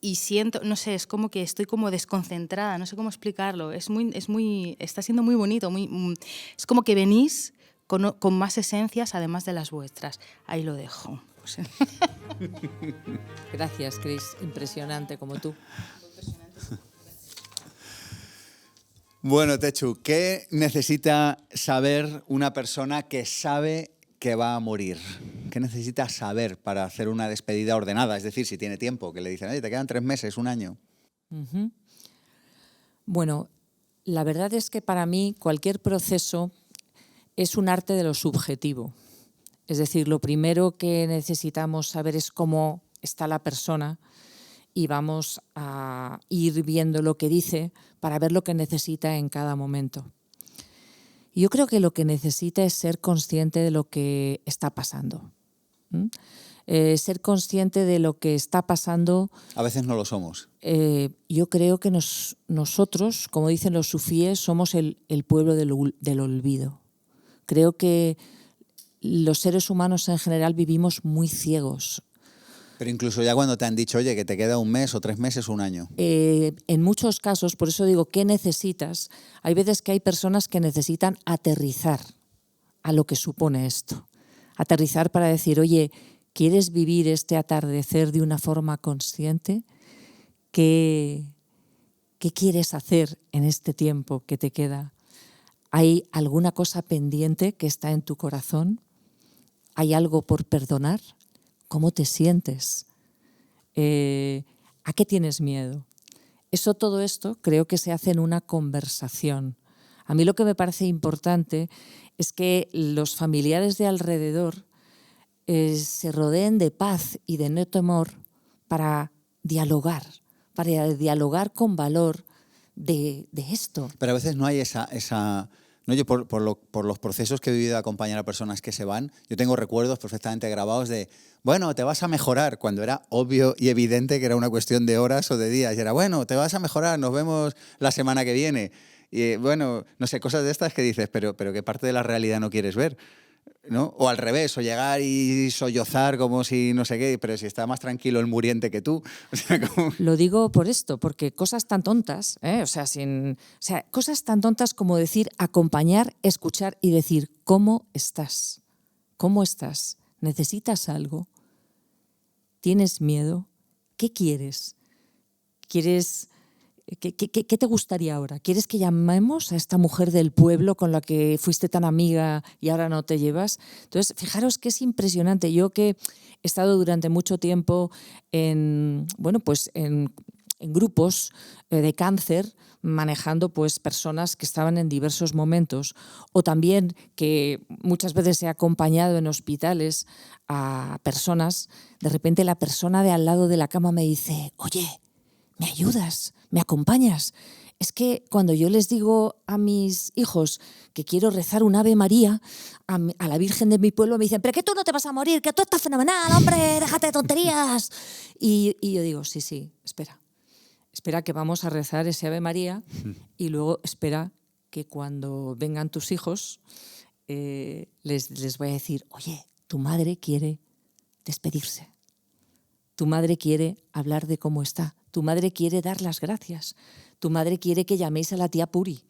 Y siento, no sé, es como que estoy como desconcentrada, no sé cómo explicarlo. Está siendo muy bonito, es como que venís con más esencias además de las vuestras. Ahí lo dejo. Gracias, Cris. Impresionante como tú. Bueno, Techu, ¿qué necesita saber una persona que sabe que va a morir? ¿Qué necesita saber para hacer una despedida ordenada? Es decir, si tiene tiempo, que le dicen, oye, te quedan 3 meses, 1 año. Uh-huh. Bueno, la verdad es que para mí cualquier proceso es un arte de lo subjetivo. Es decir, lo primero que necesitamos saber es cómo está la persona y vamos a ir viendo lo que dice para ver lo que necesita en cada momento. Yo creo que lo que necesita es ser consciente de lo que está pasando. Ser consciente de lo que está pasando. A veces no lo somos. Yo creo que nosotros, como dicen los sufíes, somos el pueblo del olvido. Creo que los seres humanos en general vivimos muy ciegos. Pero incluso ya cuando te han dicho, oye, que te queda 1 mes o 3 meses o 1 año. En muchos casos, por eso digo, ¿qué necesitas? Hay veces que hay personas que necesitan aterrizar a lo que supone esto. Aterrizar para decir, oye, ¿quieres vivir este atardecer de una forma consciente? ¿Qué quieres hacer en este tiempo que te queda? ¿Hay alguna cosa pendiente que está en tu corazón? ¿Hay algo por perdonar? ¿Cómo te sientes? ¿A qué tienes miedo? Todo esto creo que se hace en una conversación. A mí lo que me parece importante es que los familiares de alrededor se rodeen de paz y de no temor para dialogar con valor de esto. Pero a veces no hay esa ¿no? Yo por los procesos que he vivido de acompañar a personas que se van, yo tengo recuerdos perfectamente grabados de, bueno, te vas a mejorar, cuando era obvio y evidente que era una cuestión de horas o de días. Y era, bueno, te vas a mejorar, nos vemos la semana que viene. Y bueno, no sé, cosas de estas que dices, pero ¿qué parte de la realidad no quieres ver? ¿No? O al revés, o llegar y sollozar como si no sé qué, pero si está más tranquilo el muriente que tú. O sea, como... Lo digo por esto, porque cosas tan tontas, cosas tan tontas como decir, acompañar, escuchar y decir, ¿cómo estás? ¿Cómo estás? ¿Necesitas algo? ¿Tienes miedo? ¿Qué quieres? ¿Qué te gustaría ahora? ¿Quieres que llamemos a esta mujer del pueblo con la que fuiste tan amiga y ahora no te llevas? Entonces, fijaros que es impresionante. Yo que he estado durante mucho tiempo en grupos de cáncer, manejando pues, personas que estaban en diversos momentos, o también que muchas veces he acompañado en hospitales a personas, de repente la persona de al lado de la cama me dice, oye, ¿me ayudas? ¿Me acompañas? Es que cuando yo les digo a mis hijos que quiero rezar un Ave María a la Virgen de mi pueblo, me dicen, pero que tú no te vas a morir, que tú estás fenomenal, hombre, déjate de tonterías. Y yo digo, sí, espera que vamos a rezar ese Ave María y luego espera que cuando vengan tus hijos les voy a decir, oye, tu madre quiere despedirse. Tu madre quiere hablar de cómo está. Tu madre quiere dar las gracias. Tu madre quiere que llaméis a la tía Puri,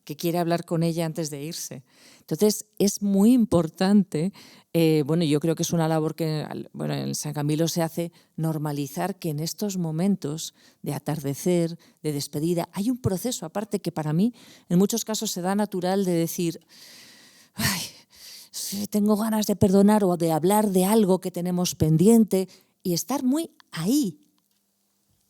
que quiere hablar con ella antes de irse. Entonces, es muy importante, yo creo que es una labor que en San Camilo se hace, normalizar que en estos momentos de atardecer, de despedida, hay un proceso aparte que para mí en muchos casos se da natural de decir, ay, tengo ganas de perdonar o de hablar de algo que tenemos pendiente y estar muy ahí,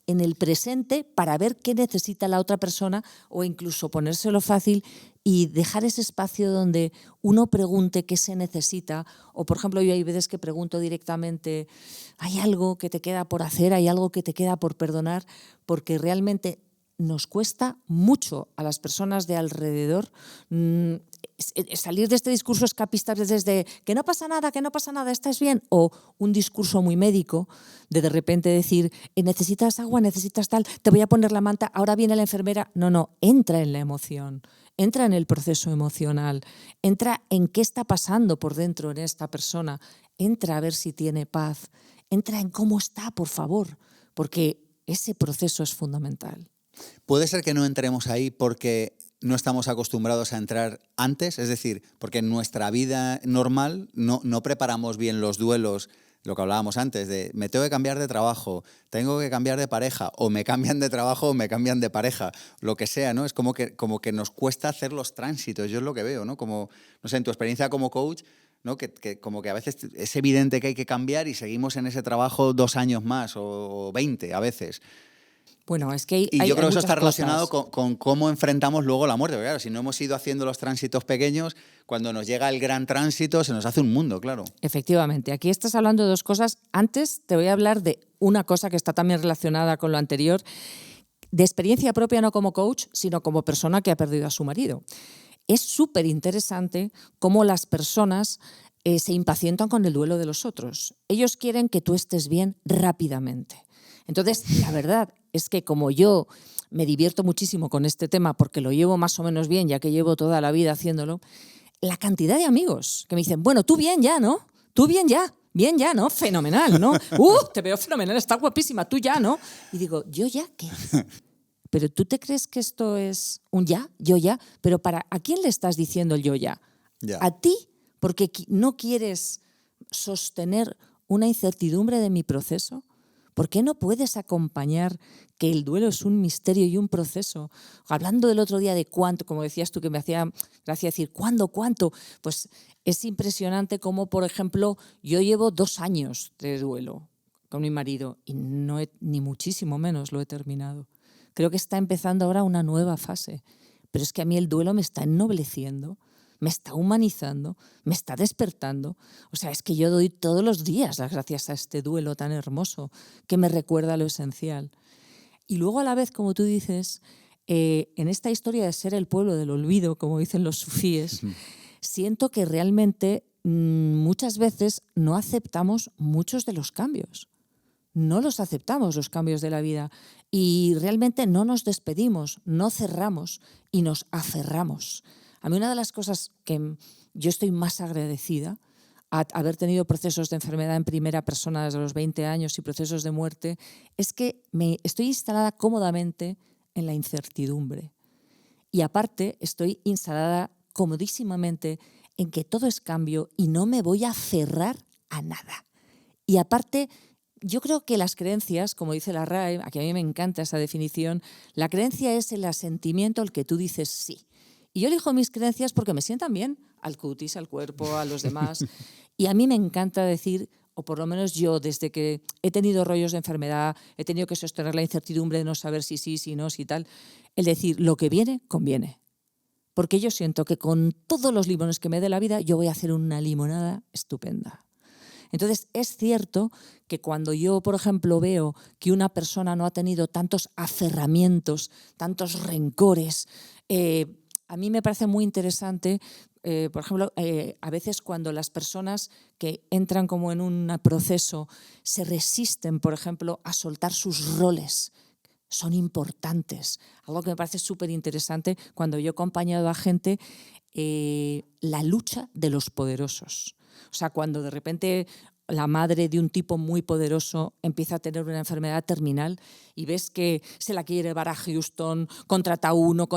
en el presente, para ver qué necesita la otra persona o incluso ponérselo fácil y dejar ese espacio donde uno pregunte qué se necesita. O, por ejemplo, yo hay veces que pregunto directamente, ¿hay algo que te queda por hacer? ¿Hay algo que te queda por perdonar? Porque realmente nos cuesta mucho a las personas de alrededor salir de este discurso escapista desde que no pasa nada, estás bien, o un discurso muy médico de repente decir necesitas agua, necesitas tal, te voy a poner la manta, ahora viene la enfermera. No, entra en la emoción, entra en el proceso emocional, entra en qué está pasando por dentro en esta persona, entra a ver si tiene paz, entra en cómo está, por favor, porque ese proceso es fundamental. Puede ser que no entremos ahí porque no estamos acostumbrados a entrar antes, es decir, porque en nuestra vida normal no preparamos bien los duelos, lo que hablábamos antes, de me tengo que cambiar de trabajo, tengo que cambiar de pareja, o me cambian de trabajo o me cambian de pareja, lo que sea, ¿no? Es como que nos cuesta hacer los tránsitos, yo es lo que veo, ¿no? Como, no sé, en tu experiencia como coach, ¿no? Que como que a veces es evidente que hay que cambiar y seguimos en ese trabajo 2 años más o 20 a veces. Bueno, es que yo creo que eso está relacionado cosas. con cómo enfrentamos luego la muerte. Porque claro, si no hemos ido haciendo los tránsitos pequeños, cuando nos llega el gran tránsito se nos hace un mundo, claro. Efectivamente. Aquí estás hablando de 2 cosas. Antes te voy a hablar de una cosa que está también relacionada con lo anterior, de experiencia propia, no como coach, sino como persona que ha perdido a su marido. Es súper interesante cómo las personas se impacientan con el duelo de los otros. Ellos quieren que tú estés bien rápidamente. Entonces, la verdad es que como yo me divierto muchísimo con este tema porque lo llevo más o menos bien, ya que llevo toda la vida haciéndolo, la cantidad de amigos que me dicen, bueno, tú bien ya, ¿no? Tú bien ya. Bien ya, ¿no? Fenomenal, ¿no? Te veo fenomenal, está guapísima, tú ya, ¿no? Y digo, ¿yo ya qué? ¿Pero tú te crees que esto es un ya? ¿Yo ya? Pero ¿a quién le estás diciendo el yo ya? Ya. ¿A ti? Porque no quieres sostener una incertidumbre de mi proceso. ¿Por qué no puedes acompañar que el duelo es un misterio y un proceso? Hablando del otro día de cuánto, como decías tú, que me hacía gracia decir, ¿cuánto? Pues es impresionante cómo, por ejemplo, yo llevo 2 años de duelo con mi marido y ni muchísimo menos lo he terminado. Creo que está empezando ahora una nueva fase, pero es que a mí el duelo me está ennobleciendo, me está humanizando, me está despertando. O sea, es que yo doy todos los días las gracias a este duelo tan hermoso que me recuerda lo esencial. Y luego a la vez, como tú dices, en esta historia de ser el pueblo del olvido, como dicen los sufíes, siento que realmente muchas veces no aceptamos muchos de los cambios. No los aceptamos, los cambios de la vida, y realmente no nos despedimos, no cerramos y nos aferramos. A mí una de las cosas que yo estoy más agradecida a haber tenido procesos de enfermedad en primera persona desde los 20 años y procesos de muerte es que estoy instalada cómodamente en la incertidumbre. Y aparte estoy instalada comodísimamente en que todo es cambio y no me voy a aferrar a nada. Y aparte, yo creo que las creencias, como dice la RAE, a que a mí me encanta esa definición, la creencia es el asentimiento al que tú dices sí. Y yo elijo mis creencias porque me sientan bien al cutis, al cuerpo, a los demás. Y a mí me encanta decir, o por lo menos yo, desde que he tenido rollos de enfermedad, he tenido que sostener la incertidumbre de no saber si sí, si no, si tal, el decir, lo que viene, conviene. Porque yo siento que con todos los limones que me dé la vida, yo voy a hacer una limonada estupenda. Entonces, es cierto que cuando yo, por ejemplo, veo que una persona no ha tenido tantos aferramientos, tantos rencores, a mí me parece muy interesante, por ejemplo, a veces cuando las personas que entran como en un proceso se resisten, por ejemplo, a soltar sus roles, son importantes. Algo que me parece súper interesante cuando yo he acompañado a gente, la lucha de los poderosos. O sea, cuando de repente la madre de un tipo muy poderoso empieza a tener una enfermedad terminal y ves que se la quiere llevar a Houston, contrata uno,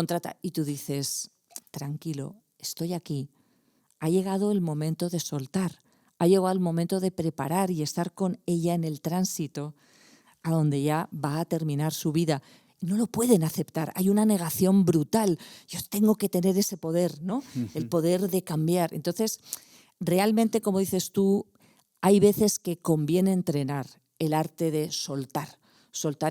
y tú dices, tranquilo, estoy aquí. Ha llegado el momento de soltar, ha llegado el momento de preparar y estar con ella en el tránsito a donde ya va a terminar su vida. No lo pueden aceptar, hay una negación brutal. Yo tengo que tener ese poder, ¿no? El poder de cambiar. Entonces, realmente, como dices tú, hay veces que conviene entrenar el arte de soltar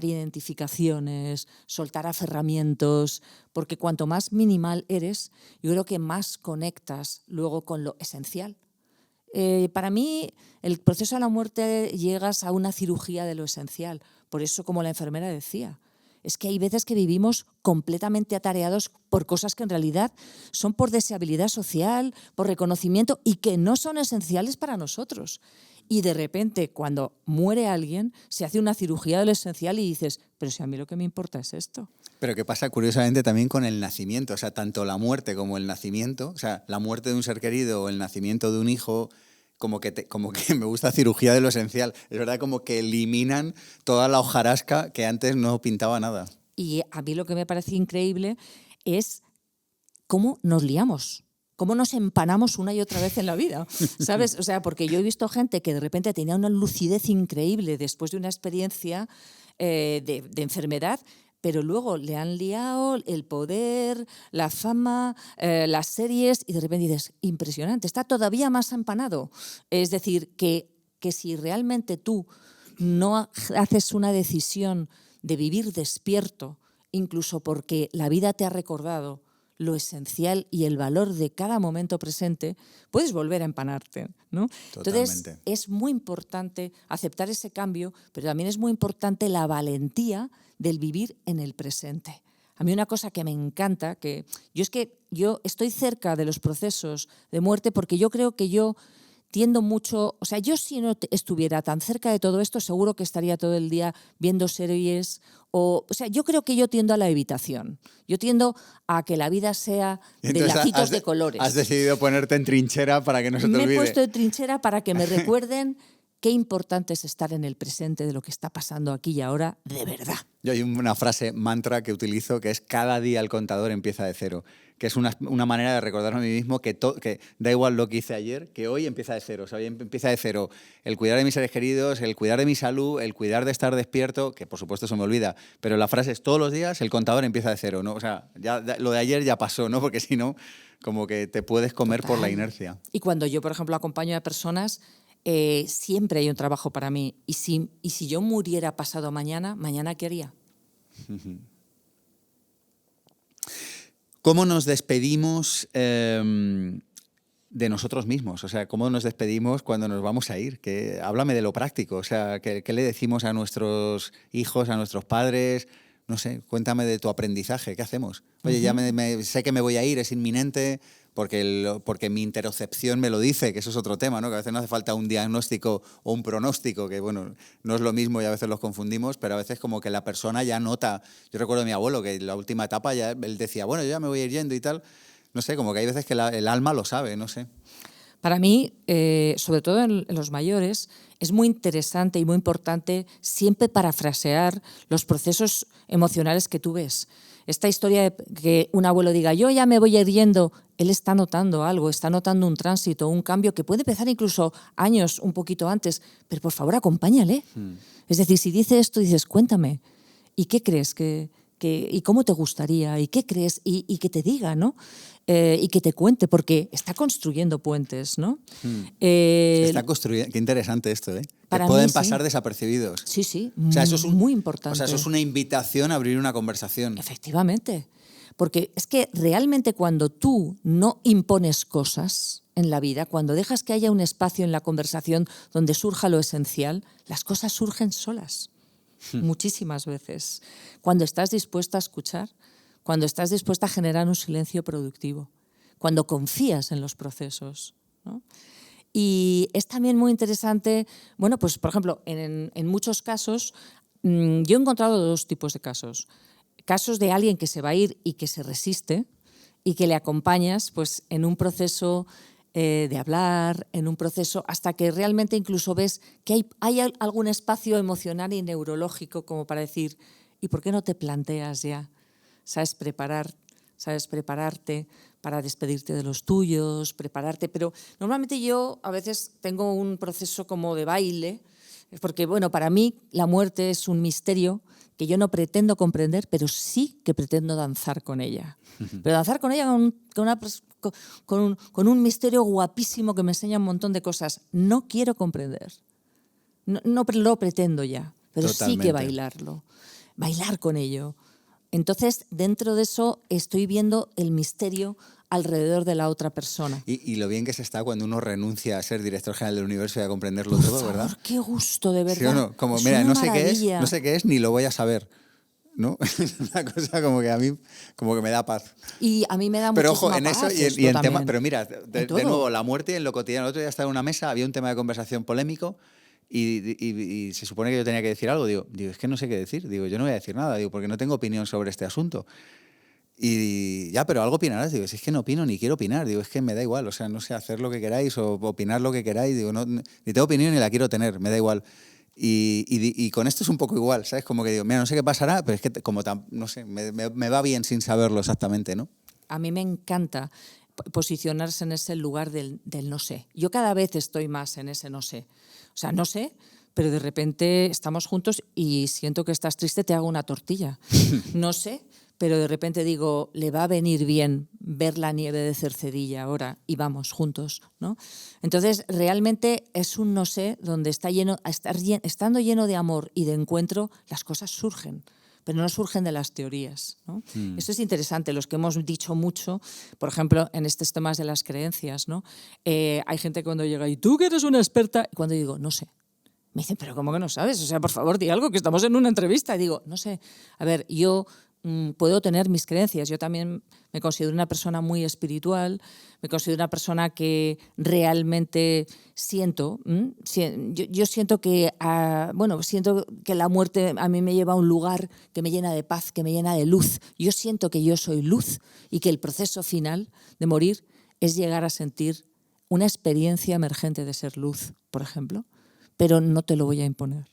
identificaciones, soltar aferramientos, porque cuanto más minimal eres, yo creo que más conectas luego con lo esencial. Para mí, el proceso de la muerte llegas a una cirugía de lo esencial. Por eso, como la enfermera decía, es que hay veces que vivimos completamente atareados por cosas que en realidad son por deseabilidad social, por reconocimiento y que no son esenciales para nosotros. Y de repente, cuando muere alguien, se hace una cirugía de lo esencial y dices, pero si a mí lo que me importa es esto. Pero ¿qué pasa curiosamente también con el nacimiento? O sea, tanto la muerte como el nacimiento, o sea, la muerte de un ser querido o el nacimiento de un hijo, como que me gusta cirugía de lo esencial. Es verdad, como que eliminan toda la hojarasca que antes no pintaba nada. Y a mí lo que me parece increíble es cómo nos liamos, cómo nos empanamos una y otra vez en la vida, ¿sabes? O sea, porque yo he visto gente que de repente tenía una lucidez increíble después de una experiencia de enfermedad, pero luego le han liado el poder, la fama, las series, y de repente dices, impresionante, está todavía más empanado. Es decir, que si realmente tú no haces una decisión de vivir despierto, incluso porque la vida te ha recordado lo esencial y el valor de cada momento presente, puedes volver a empanarte, ¿no? Totalmente. Entonces, es muy importante aceptar ese cambio, pero también es muy importante la valentía del vivir en el presente. A mí una cosa que me encanta, que yo estoy cerca de los procesos de muerte porque yo creo que yo tiendo mucho, o sea, yo si no estuviera tan cerca de todo esto, seguro que estaría todo el día viendo series o sea, yo creo que yo tiendo a la evitación. Yo tiendo a que la vida sea de lacitos de colores. Has decidido ponerte en trinchera para que no se te olvide. Me he puesto en trinchera para que me recuerden qué importante es estar en el presente de lo que está pasando aquí y ahora de verdad. Yo hay una frase mantra que utilizo que es: cada día el contador empieza de cero, que es una manera de recordarme a mí mismo que da igual lo que hice ayer, que hoy empieza de cero. O sea, hoy empieza de cero el cuidar de mis seres queridos, el cuidar de mi salud, el cuidar de estar despierto, que por supuesto se me olvida, pero la frase es: todos los días el contador empieza de cero, ¿no? O sea, ya lo de ayer ya pasó, ¿no? Porque si no, como que te puedes comer por la inercia. Y cuando yo, por ejemplo, acompaño a personas, siempre hay un trabajo para mí. Y si yo muriera pasado mañana, ¿mañana qué haría? ¿Cómo nos despedimos de nosotros mismos? O sea, ¿cómo nos despedimos cuando nos vamos a ir? Háblame de lo práctico. O sea, ¿qué le decimos a nuestros hijos, a nuestros padres? No sé, cuéntame de tu aprendizaje. ¿Qué hacemos? Oye, ya sé que me voy a ir, es inminente, porque mi interocepción me lo dice, que eso es otro tema, ¿no? Que a veces no hace falta un diagnóstico o un pronóstico, que bueno, no es lo mismo y a veces los confundimos, pero a veces como que la persona ya nota. Yo recuerdo a mi abuelo que en la última etapa ya él decía, bueno, yo ya me voy a ir yendo y tal. No sé, como que hay veces que el alma lo sabe, no sé. Para mí, sobre todo en los mayores, es muy interesante y muy importante siempre parafrasear los procesos emocionales que tú ves. Esta historia de que un abuelo diga, yo ya me voy a ir yendo, él está notando algo, está notando un tránsito, un cambio que puede empezar incluso años, un poquito antes, pero por favor acompáñale. Es decir, si dice esto, dices, cuéntame, ¿y qué crees y cómo te gustaría? ¿Y qué crees? Y que te diga, ¿no? Y que te cuente, porque está construyendo puentes, ¿no? Está construyendo. Qué interesante esto, ¿eh? Que pueden pasar desapercibidos. Sí, sí, o sea, eso es muy importante. O sea, eso es una invitación a abrir una conversación. Efectivamente. Porque es que realmente cuando tú no impones cosas en la vida, cuando dejas que haya un espacio en la conversación donde surja lo esencial, las cosas surgen solas. Muchísimas veces. Cuando estás dispuesta a escuchar, cuando estás dispuesta a generar un silencio productivo, cuando confías en los procesos, ¿no? Y es también muy interesante, bueno, pues por ejemplo, en muchos casos, yo he encontrado dos tipos de casos. Casos de alguien que se va a ir y que se resiste y que le acompañas pues, en un proceso de hablar, en un proceso hasta que realmente incluso ves que hay algún espacio emocional y neurológico como para decir, ¿y por qué no te planteas ya? ¿Sabes prepararte para despedirte de los tuyos, prepararte? Pero normalmente yo a veces tengo un proceso como de baile, porque bueno, para mí la muerte es un misterio que yo no pretendo comprender, pero sí que pretendo danzar con ella. Pero danzar con ella con un misterio guapísimo que me enseña un montón de cosas. No quiero comprender. No lo pretendo ya, pero Totalmente. Sí que bailarlo. Bailar con ello. Entonces, dentro de eso estoy viendo el misterio alrededor de la otra persona. Y lo bien que se está cuando uno renuncia a ser director general del universo y a comprenderlo todo, Por favor, ¿verdad? Qué gusto, de verdad. ¿Sí o no? Como, es mira, una no sé maravilla. qué es, ni lo voy a saber, ¿no? Es una cosa como que a mí como que me da paz. Y a mí me da Pero muchísima ojo, en eso paz y en esto tema, también. pero mira, de nuevo, la muerte en lo cotidiano. El otro día estaba en una mesa, había un tema de conversación polémico y se supone que yo tenía que decir algo. Digo, es que no sé qué decir. Digo, yo no voy a decir nada, digo, porque no tengo opinión sobre este asunto. Y ya, pero algo opinarás. Digo, si es que no opino ni quiero opinar. Digo, es que me da igual. O sea, no sé, hacer lo que queráis o opinar lo que queráis. Digo, no, ni tengo opinión ni la quiero tener, me da igual. Y con esto es un poco igual, ¿sabes? Como que digo, mira, no sé qué pasará, pero es que no sé, me va bien sin saberlo exactamente, ¿no? A mí me encanta posicionarse en ese lugar del no sé. Yo cada vez estoy más en ese no sé. O sea, no sé, pero de repente estamos juntos y siento que estás triste, te hago una tortilla. No sé, pero de repente digo, le va a venir bien ver la nieve de Cercedilla ahora y vamos juntos, ¿no? Entonces, realmente es un no sé donde estando lleno de amor y de encuentro, las cosas surgen, pero no surgen de las teorías, ¿no? Esto es interesante, los que hemos dicho mucho, por ejemplo, en estos temas de las creencias, ¿no? Hay gente que cuando llega, ¿y tú que eres una experta? Y cuando digo, no sé. Me dicen, ¿pero cómo que no sabes? O sea, por favor, di algo, que estamos en una entrevista. Y digo, no sé. A ver, yo puedo tener mis creencias. Yo también me considero una persona muy espiritual, me considero una persona que realmente siento. Yo siento que, siento que la muerte a mí me lleva a un lugar que me llena de paz, que me llena de luz. Yo siento que yo soy luz y que el proceso final de morir es llegar a sentir una experiencia emergente de ser luz, por ejemplo, pero no te lo voy a imponer.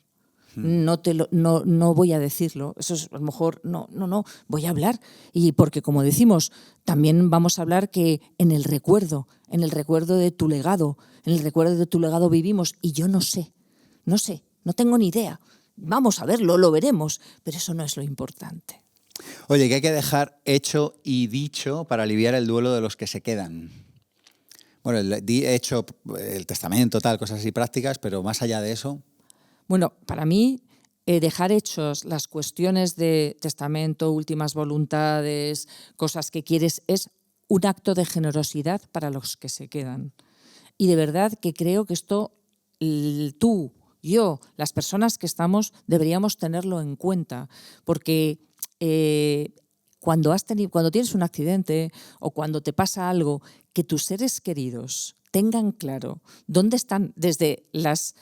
No voy a decirlo, eso es, a lo mejor no, voy a hablar. Y porque, como decimos, también vamos a hablar que en el recuerdo de tu legado, vivimos, y yo no sé, no tengo ni idea. Vamos a verlo, lo veremos, pero eso no es lo importante. Oye, que hay que dejar hecho y dicho para aliviar el duelo de los que se quedan. Bueno, hecho el testamento, tal, cosas así prácticas, pero más allá de eso... Bueno, para mí, dejar hechos las cuestiones de testamento, últimas voluntades, cosas que quieres, es un acto de generosidad para los que se quedan. Y de verdad que creo que esto, tú, yo, las personas que estamos, deberíamos tenerlo en cuenta, porque cuando tienes un accidente o cuando te pasa algo, que tus seres queridos tengan claro dónde están, desde las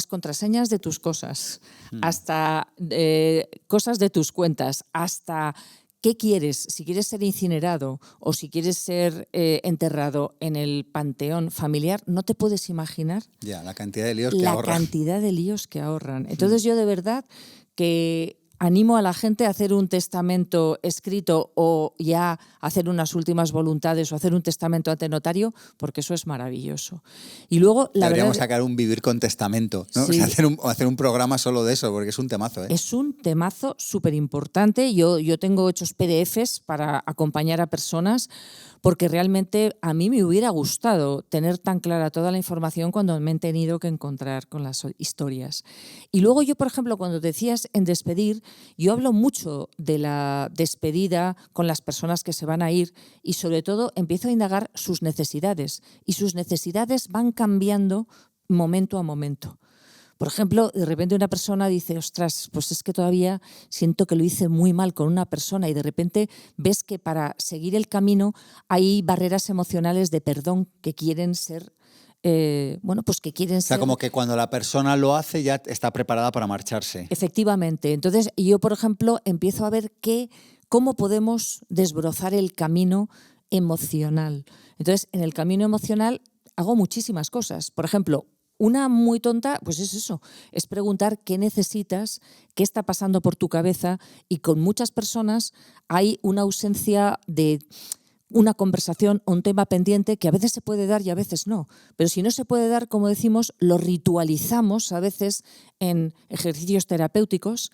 contraseñas de tus cosas, hasta cosas de tus cuentas, hasta qué quieres, si quieres ser incinerado o si quieres ser enterrado en el panteón familiar, no te puedes imaginar la cantidad de líos que ahorran. Entonces yo de verdad que animo a la gente a hacer un testamento escrito o ya hacer unas últimas voluntades o hacer un testamento ante notario, porque eso es maravilloso. Y luego, deberíamos sacar un vivir con testamento, ¿no? Sí. O sea, hacer un programa solo de eso, porque es un temazo. Es un temazo súper importante. Yo tengo hechos PDFs para acompañar a personas, porque realmente a mí me hubiera gustado tener tan clara toda la información cuando me he tenido que encontrar con las historias. Y luego yo, por ejemplo, cuando decías en despedir, yo hablo mucho de la despedida con las personas que se van a ir y sobre todo empiezo a indagar sus necesidades. Y sus necesidades van cambiando momento a momento. Por ejemplo, de repente una persona dice, ostras, pues es que todavía siento que lo hice muy mal con una persona, y de repente ves que para seguir el camino hay barreras emocionales de perdón que quieren ser, que quieren ser... O sea, como que cuando la persona lo hace ya está preparada para marcharse. Efectivamente. Entonces yo, por ejemplo, empiezo a ver cómo podemos desbrozar el camino emocional. Entonces, en el camino emocional hago muchísimas cosas. Por ejemplo, una muy tonta, pues es eso, es preguntar qué necesitas, qué está pasando por tu cabeza, y con muchas personas hay una ausencia de una conversación o un tema pendiente que a veces se puede dar y a veces no. Pero si no se puede dar, como decimos, lo ritualizamos a veces en ejercicios terapéuticos.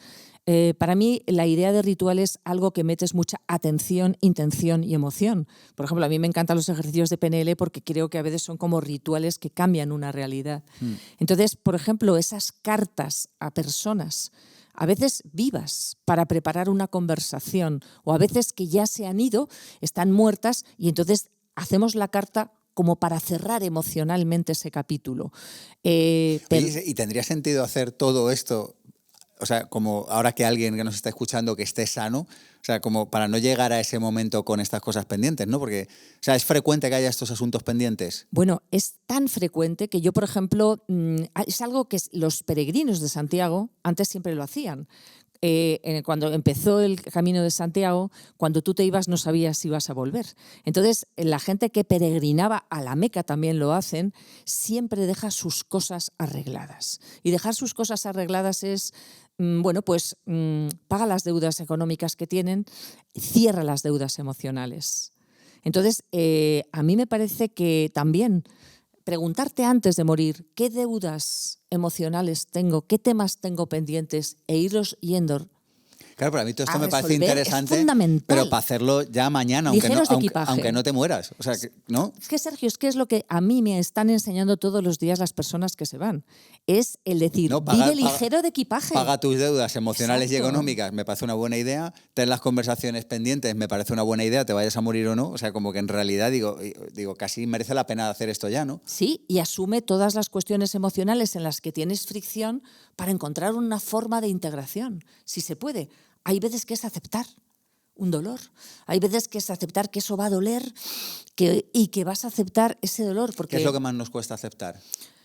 Para mí la idea de ritual es algo que metes mucha atención, intención y emoción. Por ejemplo, a mí me encantan los ejercicios de PNL porque creo que a veces son como rituales que cambian una realidad. Entonces, por ejemplo, esas cartas a personas, a veces vivas, para preparar una conversación, o a veces que ya se han ido, están muertas, y entonces hacemos la carta como para cerrar emocionalmente ese capítulo. ¿Y tendría sentido hacer todo esto? O sea, como ahora que alguien que nos está escuchando que esté sano, o sea, como para no llegar a ese momento con estas cosas pendientes, ¿no? Porque, o sea, ¿es frecuente que haya estos asuntos pendientes? Bueno, es tan frecuente que yo, por ejemplo, es algo que los peregrinos de Santiago antes siempre lo hacían. Cuando empezó el Camino de Santiago, cuando tú te ibas no sabías si ibas a volver. Entonces, la gente que peregrinaba a la Meca, también lo hacen, siempre deja sus cosas arregladas. Y dejar sus cosas arregladas es, paga las deudas económicas que tienen, cierra las deudas emocionales. Entonces, a mí me parece que también preguntarte antes de morir qué deudas emocionales tengo, qué temas tengo pendientes, e irlos yendo. Claro, para mí todo esto me parece interesante, es fundamental. Pero para hacerlo ya mañana, aunque no te mueras. O sea, ¿no? Es que, Sergio, es lo que a mí me están enseñando todos los días las personas que se van. Es el decir, vive ligero de equipaje. Paga tus deudas emocionales. Exacto. Y económicas, me parece una buena idea. Ten las conversaciones pendientes, me parece una buena idea, te vayas a morir o no. O sea, como que en realidad digo, casi merece la pena hacer esto ya, ¿no? Sí, y asume todas las cuestiones emocionales en las que tienes fricción para encontrar una forma de integración, si se puede. hay veces que es aceptar un dolor. Hay veces que es aceptar que eso va a doler y que vas a aceptar ese dolor. Porque, ¿qué es lo que más nos cuesta aceptar?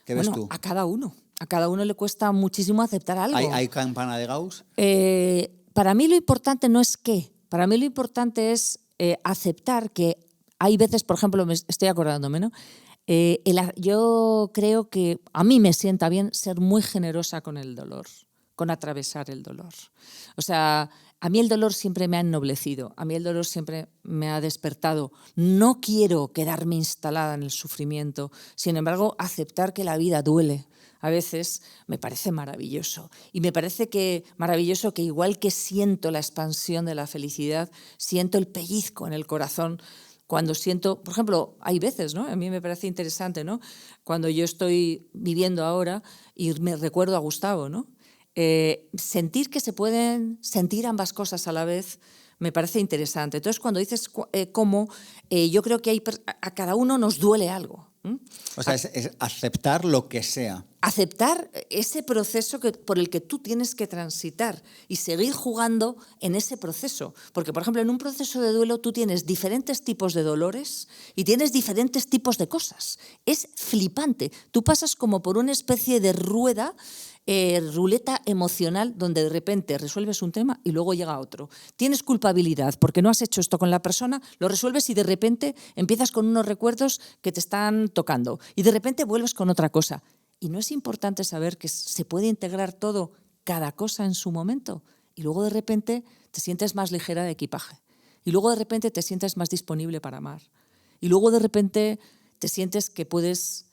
¿Qué ves tú? A cada uno. A cada uno le cuesta muchísimo aceptar algo. ¿Hay campana de Gauss? Para mí lo importante no es qué. Para mí lo importante es aceptar que hay veces, por ejemplo, me estoy acordándome, ¿no? Yo creo que a mí me sienta bien ser muy generosa con el dolor, con atravesar el dolor. O sea, a mí el dolor siempre me ha ennoblecido, a mí el dolor siempre me ha despertado. No quiero quedarme instalada en el sufrimiento, sin embargo, aceptar que la vida duele a veces me parece maravilloso. Y me parece que maravilloso que igual que siento la expansión de la felicidad, siento el pellizco en el corazón cuando siento, por ejemplo, hay veces, ¿no? A mí me parece interesante, ¿no? Cuando yo estoy viviendo ahora y me recuerdo a Gustavo, ¿no? Sentir que se pueden sentir ambas cosas a la vez me parece interesante. Entonces, cuando dices cómo, yo creo que a cada uno nos duele algo. O sea, es aceptar lo que sea. Aceptar ese proceso por el que tú tienes que transitar y seguir jugando en ese proceso. Porque, por ejemplo, en un proceso de duelo tú tienes diferentes tipos de dolores y tienes diferentes tipos de cosas. Es flipante. Tú pasas como por una especie de ruleta emocional donde de repente resuelves un tema y luego llega otro. Tienes culpabilidad porque no has hecho esto con la persona, lo resuelves y de repente empiezas con unos recuerdos que te están tocando y de repente vuelves con otra cosa. Y no es importante saber que se puede integrar todo, cada cosa en su momento, y luego de repente te sientes más ligera de equipaje, y luego de repente te sientes más disponible para amar, y luego de repente te sientes que puedes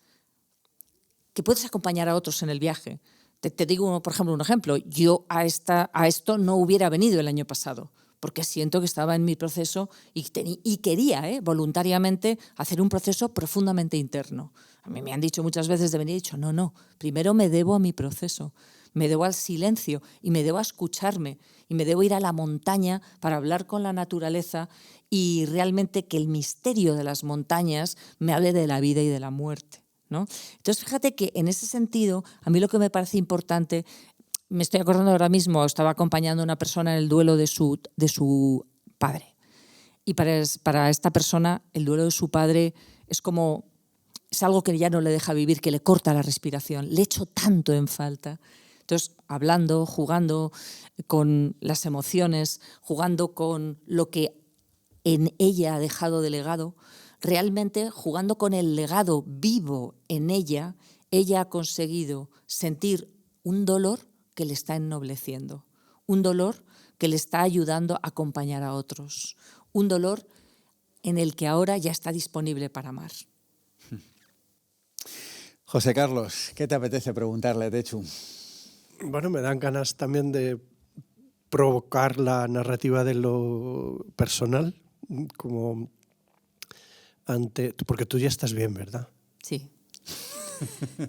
acompañar a otros en el viaje. Te digo, por ejemplo, un ejemplo. Yo a esto no hubiera venido el año pasado, porque siento que estaba en mi proceso y quería voluntariamente hacer un proceso profundamente interno. A mí me han dicho muchas veces de venir y he dicho, no, primero me debo a mi proceso, me debo al silencio y me debo a escucharme y me debo ir a la montaña para hablar con la naturaleza y realmente que el misterio de las montañas me hable de la vida y de la muerte, ¿no? Entonces, fíjate que en ese sentido, a mí lo que me parece importante, me estoy acordando ahora mismo, estaba acompañando a una persona en el duelo de su padre. Y para esta persona, el duelo de su padre es algo que ya no le deja vivir, que le corta la respiración. Le echo tanto en falta. Entonces, hablando, jugando con las emociones, jugando con lo que en ella ha dejado de legado, realmente jugando con el legado vivo en ella ha conseguido sentir un dolor que le está ennobleciendo, un dolor que le está ayudando a acompañar a otros, un dolor en el que ahora ya está disponible para amar. José Carlos, ¿qué te apetece preguntarle a Techu? Bueno, me dan ganas también de provocar la narrativa de lo personal, como porque tú ya estás bien, ¿verdad? Sí.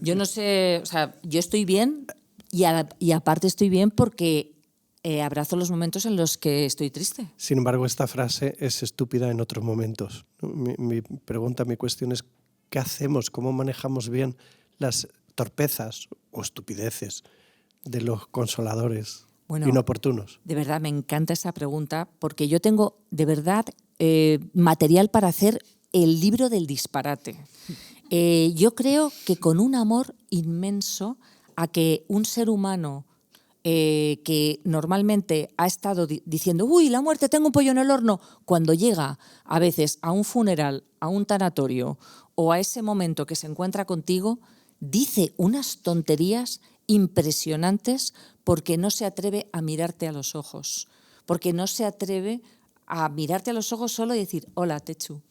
Yo no sé, o sea, yo estoy bien y aparte estoy bien porque abrazo los momentos en los que estoy triste. Sin embargo, esta frase es estúpida en otros momentos. Mi cuestión es ¿qué hacemos? ¿Cómo manejamos bien las torpezas o estupideces de los consoladores inoportunos? De verdad, me encanta esa pregunta porque yo tengo, de verdad, material para hacer el libro del disparate. Yo creo que con un amor inmenso a que un ser humano que normalmente ha estado diciendo uy, la muerte, tengo un pollo en el horno, cuando llega a veces a un funeral, a un tanatorio o a ese momento que se encuentra contigo, dice unas tonterías impresionantes porque no se atreve a mirarte a los ojos, porque no se atreve a mirarte a los ojos solo y decir hola, Techu,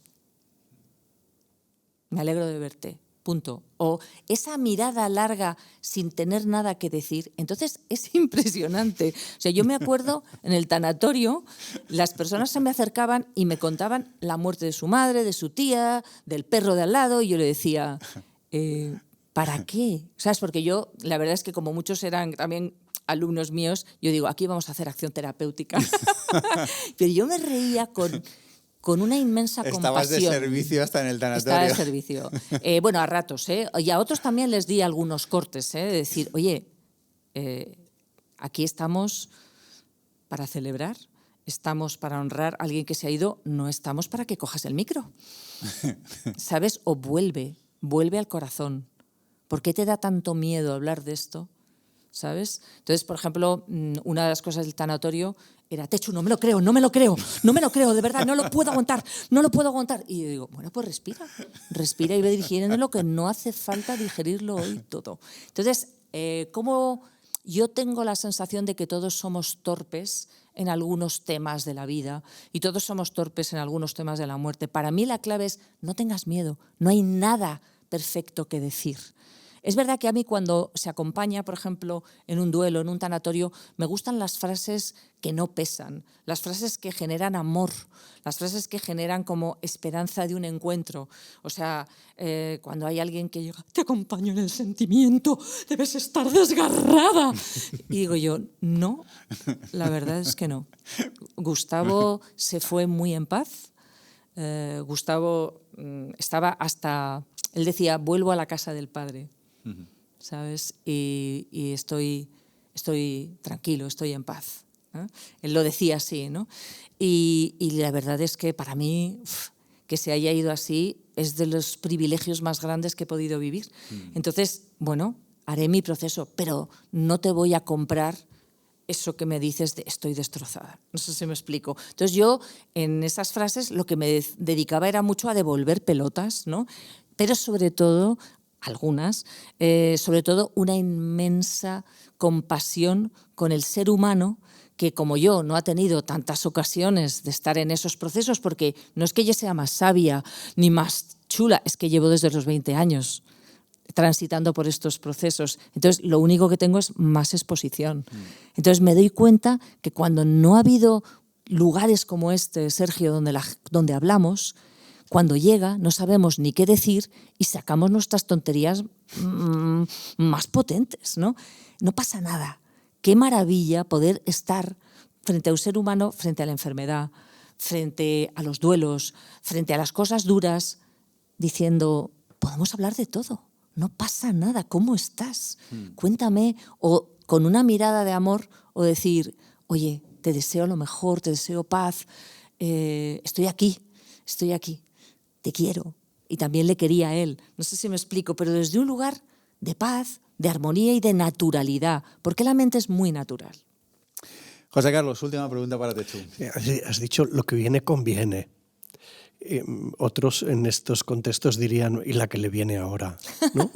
me alegro de verte, punto. O esa mirada larga sin tener nada que decir. Entonces es impresionante. O sea, yo me acuerdo en el tanatorio, las personas se me acercaban y me contaban la muerte de su madre, de su tía, del perro de al lado, y yo le decía, ¿para qué? ¿Sabes? Porque yo, la verdad es que como muchos eran también alumnos míos, yo digo, aquí vamos a hacer acción terapéutica. Pero yo me reía con una inmensa compasión. Estabas de servicio hasta en el tanatorio. Estaba de servicio. Bueno, a ratos, y a otros también les di algunos cortes, de decir, oye, aquí estamos para celebrar, estamos para honrar a alguien que se ha ido, no estamos para que cojas el micro. ¿Sabes? O vuelve al corazón. ¿Por qué te da tanto miedo hablar de esto? ¿Sabes? Entonces, por ejemplo, una de las cosas del tanatorio era, Techu, no me lo creo, de verdad, no lo puedo aguantar. Y yo digo, bueno, pues respira y ve dirigiéndolo, que no hace falta digerirlo hoy todo. Entonces, ¿cómo yo tengo la sensación de que todos somos torpes en algunos temas de la vida y todos somos torpes en algunos temas de la muerte? Para mí la clave es, no tengas miedo, no hay nada perfecto que decir. Es verdad que a mí cuando se acompaña, por ejemplo, en un duelo, en un tanatorio, me gustan las frases que no pesan, las frases que generan amor, las frases que generan como esperanza de un encuentro. O sea, cuando hay alguien que llega, te acompaño en el sentimiento, debes estar desgarrada. Y digo yo, no, la verdad es que no. Gustavo se fue muy en paz. Gustavo estaba hasta... Él decía, vuelvo a la casa del padre. ¿Sabes? Y estoy tranquilo, estoy en paz, ¿eh? Él lo decía así, ¿no? Y la verdad es que para mí que se haya ido así es de los privilegios más grandes que he podido vivir. Entonces, bueno, haré mi proceso, pero no te voy a comprar eso que me dices de estoy destrozada. No sé si me explico. Entonces yo en esas frases lo que me dedicaba era mucho a devolver pelotas, ¿no? Pero sobre todo algunas, sobre todo una inmensa compasión con el ser humano que, como yo, no ha tenido tantas ocasiones de estar en esos procesos, porque no es que yo sea más sabia ni más chula, es que llevo desde los 20 años transitando por estos procesos. Entonces, lo único que tengo es más exposición. Entonces, me doy cuenta que cuando no ha habido lugares como este, Sergio, donde hablamos, cuando llega no sabemos ni qué decir y sacamos nuestras tonterías más potentes, ¿no? No pasa nada. Qué maravilla poder estar frente a un ser humano, frente a la enfermedad, frente a los duelos, frente a las cosas duras, diciendo, podemos hablar de todo, no pasa nada, ¿cómo estás? Cuéntame, o con una mirada de amor, o decir, oye, te deseo lo mejor, te deseo paz, estoy aquí, te quiero. Y también le quería a él. No sé si me explico, pero desde un lugar de paz, de armonía y de naturalidad, porque la mente es muy natural. José Carlos, última pregunta para Techu. Has dicho lo que viene conviene. Otros en estos contextos dirían, ¿y la que le viene ahora? ¿No?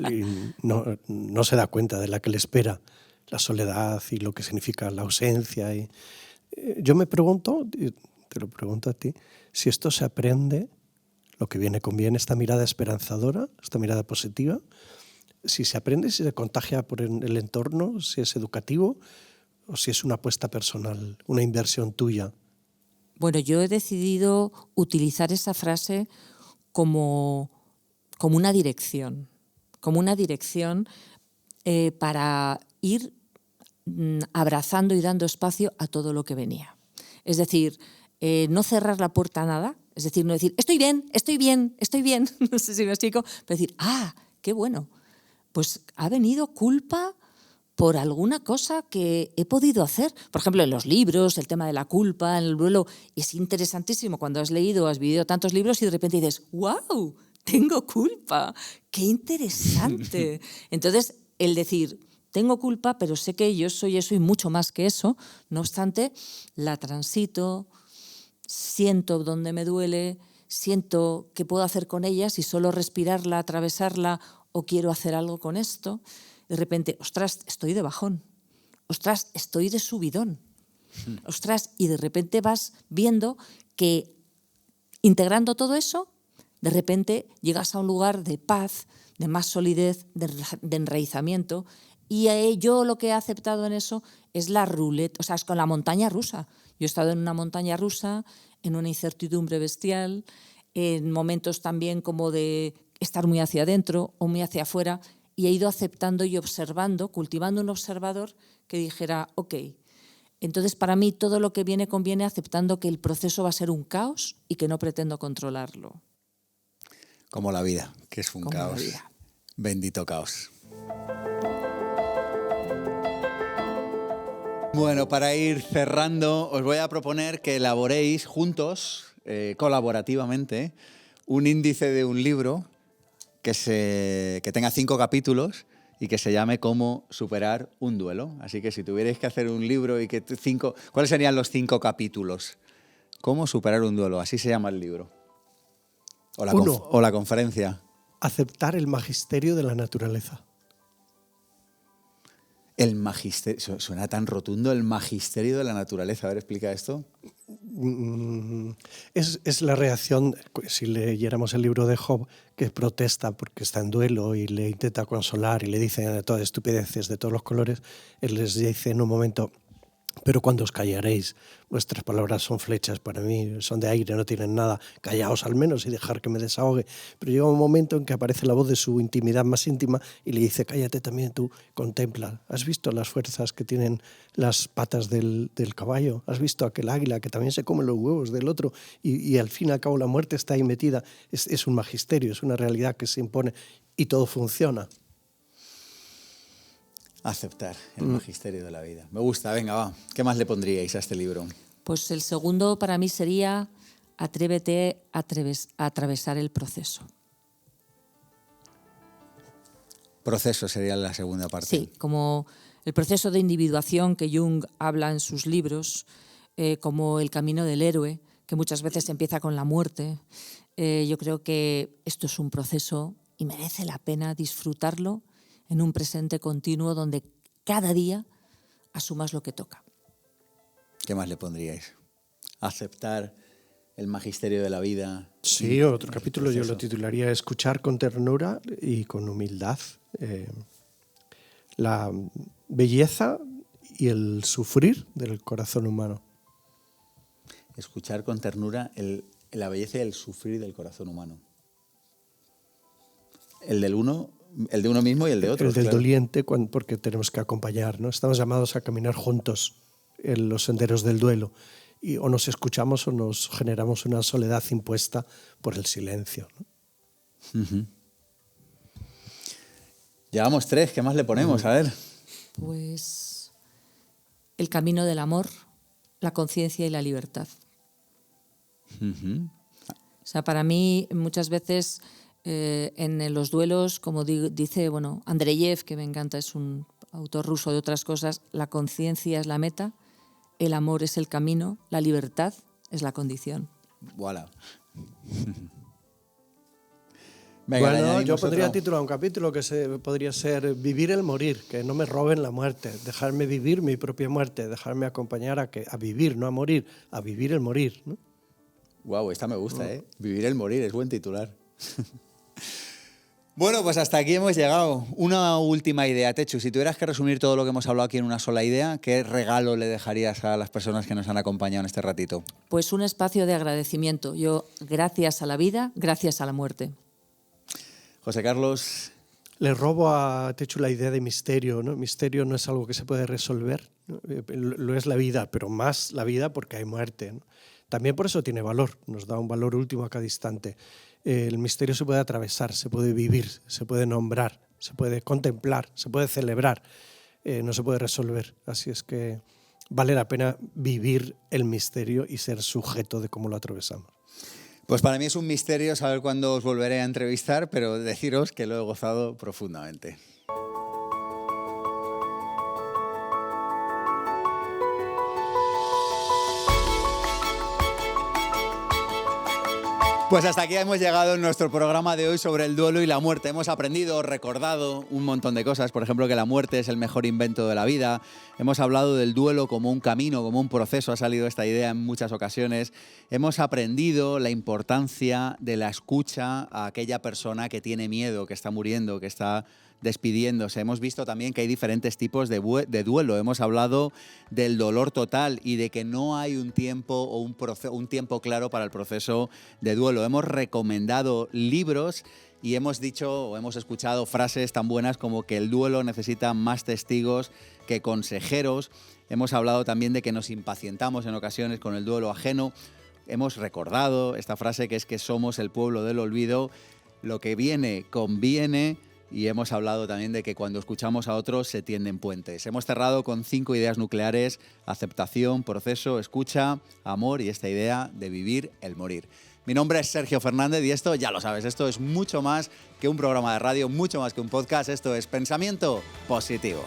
Y no se da cuenta de la que le espera, la soledad y lo que significa la ausencia. Yo me pregunto, y te lo pregunto a ti, si esto se aprende, lo que viene conviene, esta mirada esperanzadora, esta mirada positiva, si se aprende, si se contagia por el entorno, si es educativo o si es una apuesta personal, una inversión tuya. Bueno, yo he decidido utilizar esa frase como una dirección, para ir abrazando y dando espacio a todo lo que venía. Es decir, no cerrar la puerta a nada, es decir, no decir, estoy bien, no sé si me explico, pero decir, qué bueno, pues ha venido culpa por alguna cosa que he podido hacer. Por ejemplo, en los libros, el tema de la culpa, en el duelo, es interesantísimo cuando has leído, has vivido tantos libros y de repente dices, ¡wow! Tengo culpa, ¡qué interesante! Entonces, el decir, tengo culpa, pero sé que yo soy eso y mucho más que eso, no obstante, la transito, siento dónde me duele, siento qué puedo hacer con ella, si solo respirarla, atravesarla o quiero hacer algo con esto. De repente, ostras, estoy de bajón, ostras, estoy de subidón, ostras, y de repente vas viendo que integrando todo eso, de repente llegas a un lugar de paz, de más solidez, de enraizamiento, y yo lo que he aceptado en eso es la ruleta, o sea, es con la montaña rusa. Yo he estado en una montaña rusa, en una incertidumbre bestial, en momentos también como de estar muy hacia adentro o muy hacia afuera, y he ido aceptando y observando, cultivando un observador que dijera, ok, entonces para mí todo lo que viene conviene aceptando que el proceso va a ser un caos y que no pretendo controlarlo. Como la vida, que es un Como caos. la vida. Bendito caos. Bueno, para ir cerrando, os voy a proponer que elaboréis juntos, colaborativamente, un índice de un libro que tenga 5 capítulos y que se llame Cómo superar un duelo. Así que si tuvierais que hacer un libro y que ¿cuáles serían los 5 capítulos? Cómo superar un duelo, así se llama el libro. O la conferencia. Aceptar el magisterio de la naturaleza. El magisterio, suena tan rotundo, el magisterio de la naturaleza. A ver, explica esto. Es la reacción, si leyéramos el libro de Job, que protesta porque está en duelo y le intenta consolar y le dice todas estupideces de todos los colores. Él les dice en un momento: pero cuando os callaréis, vuestras palabras son flechas para mí, son de aire, no tienen nada, callaos al menos y dejar que me desahogue. Pero llega un momento en que aparece la voz de su intimidad más íntima y le dice: cállate también tú, contempla. ¿Has visto las fuerzas que tienen las patas del caballo? ¿Has visto aquel águila que también se come los huevos del otro? Y al fin y al cabo la muerte está ahí metida. Es un magisterio, es una realidad que se impone y todo funciona. Aceptar el magisterio de la vida. Me gusta, venga, va. ¿Qué más le pondríais a este libro? Pues el segundo para mí sería Atrévete a atravesar el proceso. Proceso sería la segunda parte. Sí, como el proceso de individuación que Jung habla en sus libros, como el camino del héroe, que muchas veces empieza con la muerte. Yo creo que esto es un proceso y merece la pena disfrutarlo en un presente continuo donde cada día asumas lo que toca. ¿Qué más le pondríais? Aceptar el magisterio de la vida. Sí, otro capítulo yo lo titularía Escuchar con ternura y con humildad. La belleza y el sufrir del corazón humano. Escuchar con ternura la belleza y el sufrir del corazón humano. El de uno mismo y el de otro. El del doliente, porque tenemos que acompañar, ¿no? Estamos llamados a caminar juntos en los senderos del duelo. Y o nos escuchamos o nos generamos una soledad impuesta por el silencio, ¿no? Uh-huh. Llevamos 3, ¿qué más le ponemos? A ver. Pues el camino del amor, la conciencia y la libertad. Uh-huh. O sea, para mí muchas veces en los duelos, como dice Andreyev, que me encanta, es un autor ruso de otras cosas, la conciencia es la meta, el amor es el camino, la libertad es la condición. Voilà. Venga, bueno, yo pondría título a un capítulo que podría ser Vivir el morir, que no me roben la muerte, dejarme vivir mi propia muerte, dejarme acompañar a vivir, no a morir, a vivir el morir, ¿no? Guau, esta me gusta, ¿eh? Vivir el morir, es buen titular. Bueno, pues hasta aquí hemos llegado. Una última idea, Techu. Si tuvieras que resumir todo lo que hemos hablado aquí en una sola idea, ¿qué regalo le dejarías a las personas que nos han acompañado en este ratito? Pues un espacio de agradecimiento. Yo, gracias a la vida, gracias a la muerte. José Carlos. Le robo a Techu la idea de misterio, ¿no? Misterio no es algo que se puede resolver, ¿no? Lo es la vida, pero más la vida porque hay muerte, ¿no? También por eso tiene valor, nos da un valor último a cada instante. El misterio se puede atravesar, se puede vivir, se puede nombrar, se puede contemplar, se puede celebrar, no se puede resolver. Así es que vale la pena vivir el misterio y ser sujeto de cómo lo atravesamos. Pues para mí es un misterio saber cuándo os volveré a entrevistar, pero deciros que lo he gozado profundamente. Pues hasta aquí hemos llegado en nuestro programa de hoy sobre el duelo y la muerte. Hemos aprendido, recordado un montón de cosas. Por ejemplo, que la muerte es el mejor invento de la vida. Hemos hablado del duelo como un camino, como un proceso. Ha salido esta idea en muchas ocasiones. Hemos aprendido la importancia de la escucha a aquella persona que tiene miedo, que está muriendo, que está despidiéndose. Hemos visto también que hay diferentes tipos de duelo. Hemos hablado del dolor total y de que no hay un tiempo o un tiempo claro para el proceso de duelo. Hemos recomendado libros y hemos dicho o hemos escuchado frases tan buenas como que el duelo necesita más testigos que consejeros. Hemos hablado también de que nos impacientamos en ocasiones con el duelo ajeno. Hemos recordado esta frase que es que somos el pueblo del olvido. Lo que viene conviene. y hemos hablado también de que cuando escuchamos a otros se tienden puentes. Hemos cerrado con 5 ideas nucleares: aceptación, proceso, escucha, amor y esta idea de vivir el morir. Mi nombre es Sergio Fernández y esto, ya lo sabes, esto es mucho más que un programa de radio, mucho más que un podcast. Esto es Pensamiento Positivo.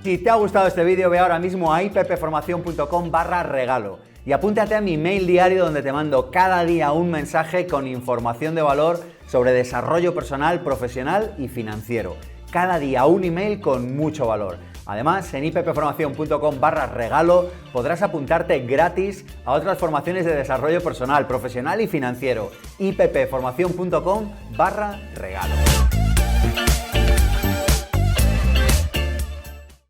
Si te ha gustado este vídeo, ve ahora mismo a ippformacion.com/regalo y apúntate a mi mail diario donde te mando cada día un mensaje con información de valor sobre desarrollo personal, profesional y financiero. Cada día un email con mucho valor. Además, en ippformacion.com/regalo podrás apuntarte gratis a otras formaciones de desarrollo personal, profesional y financiero. ippformacion.com/regalo.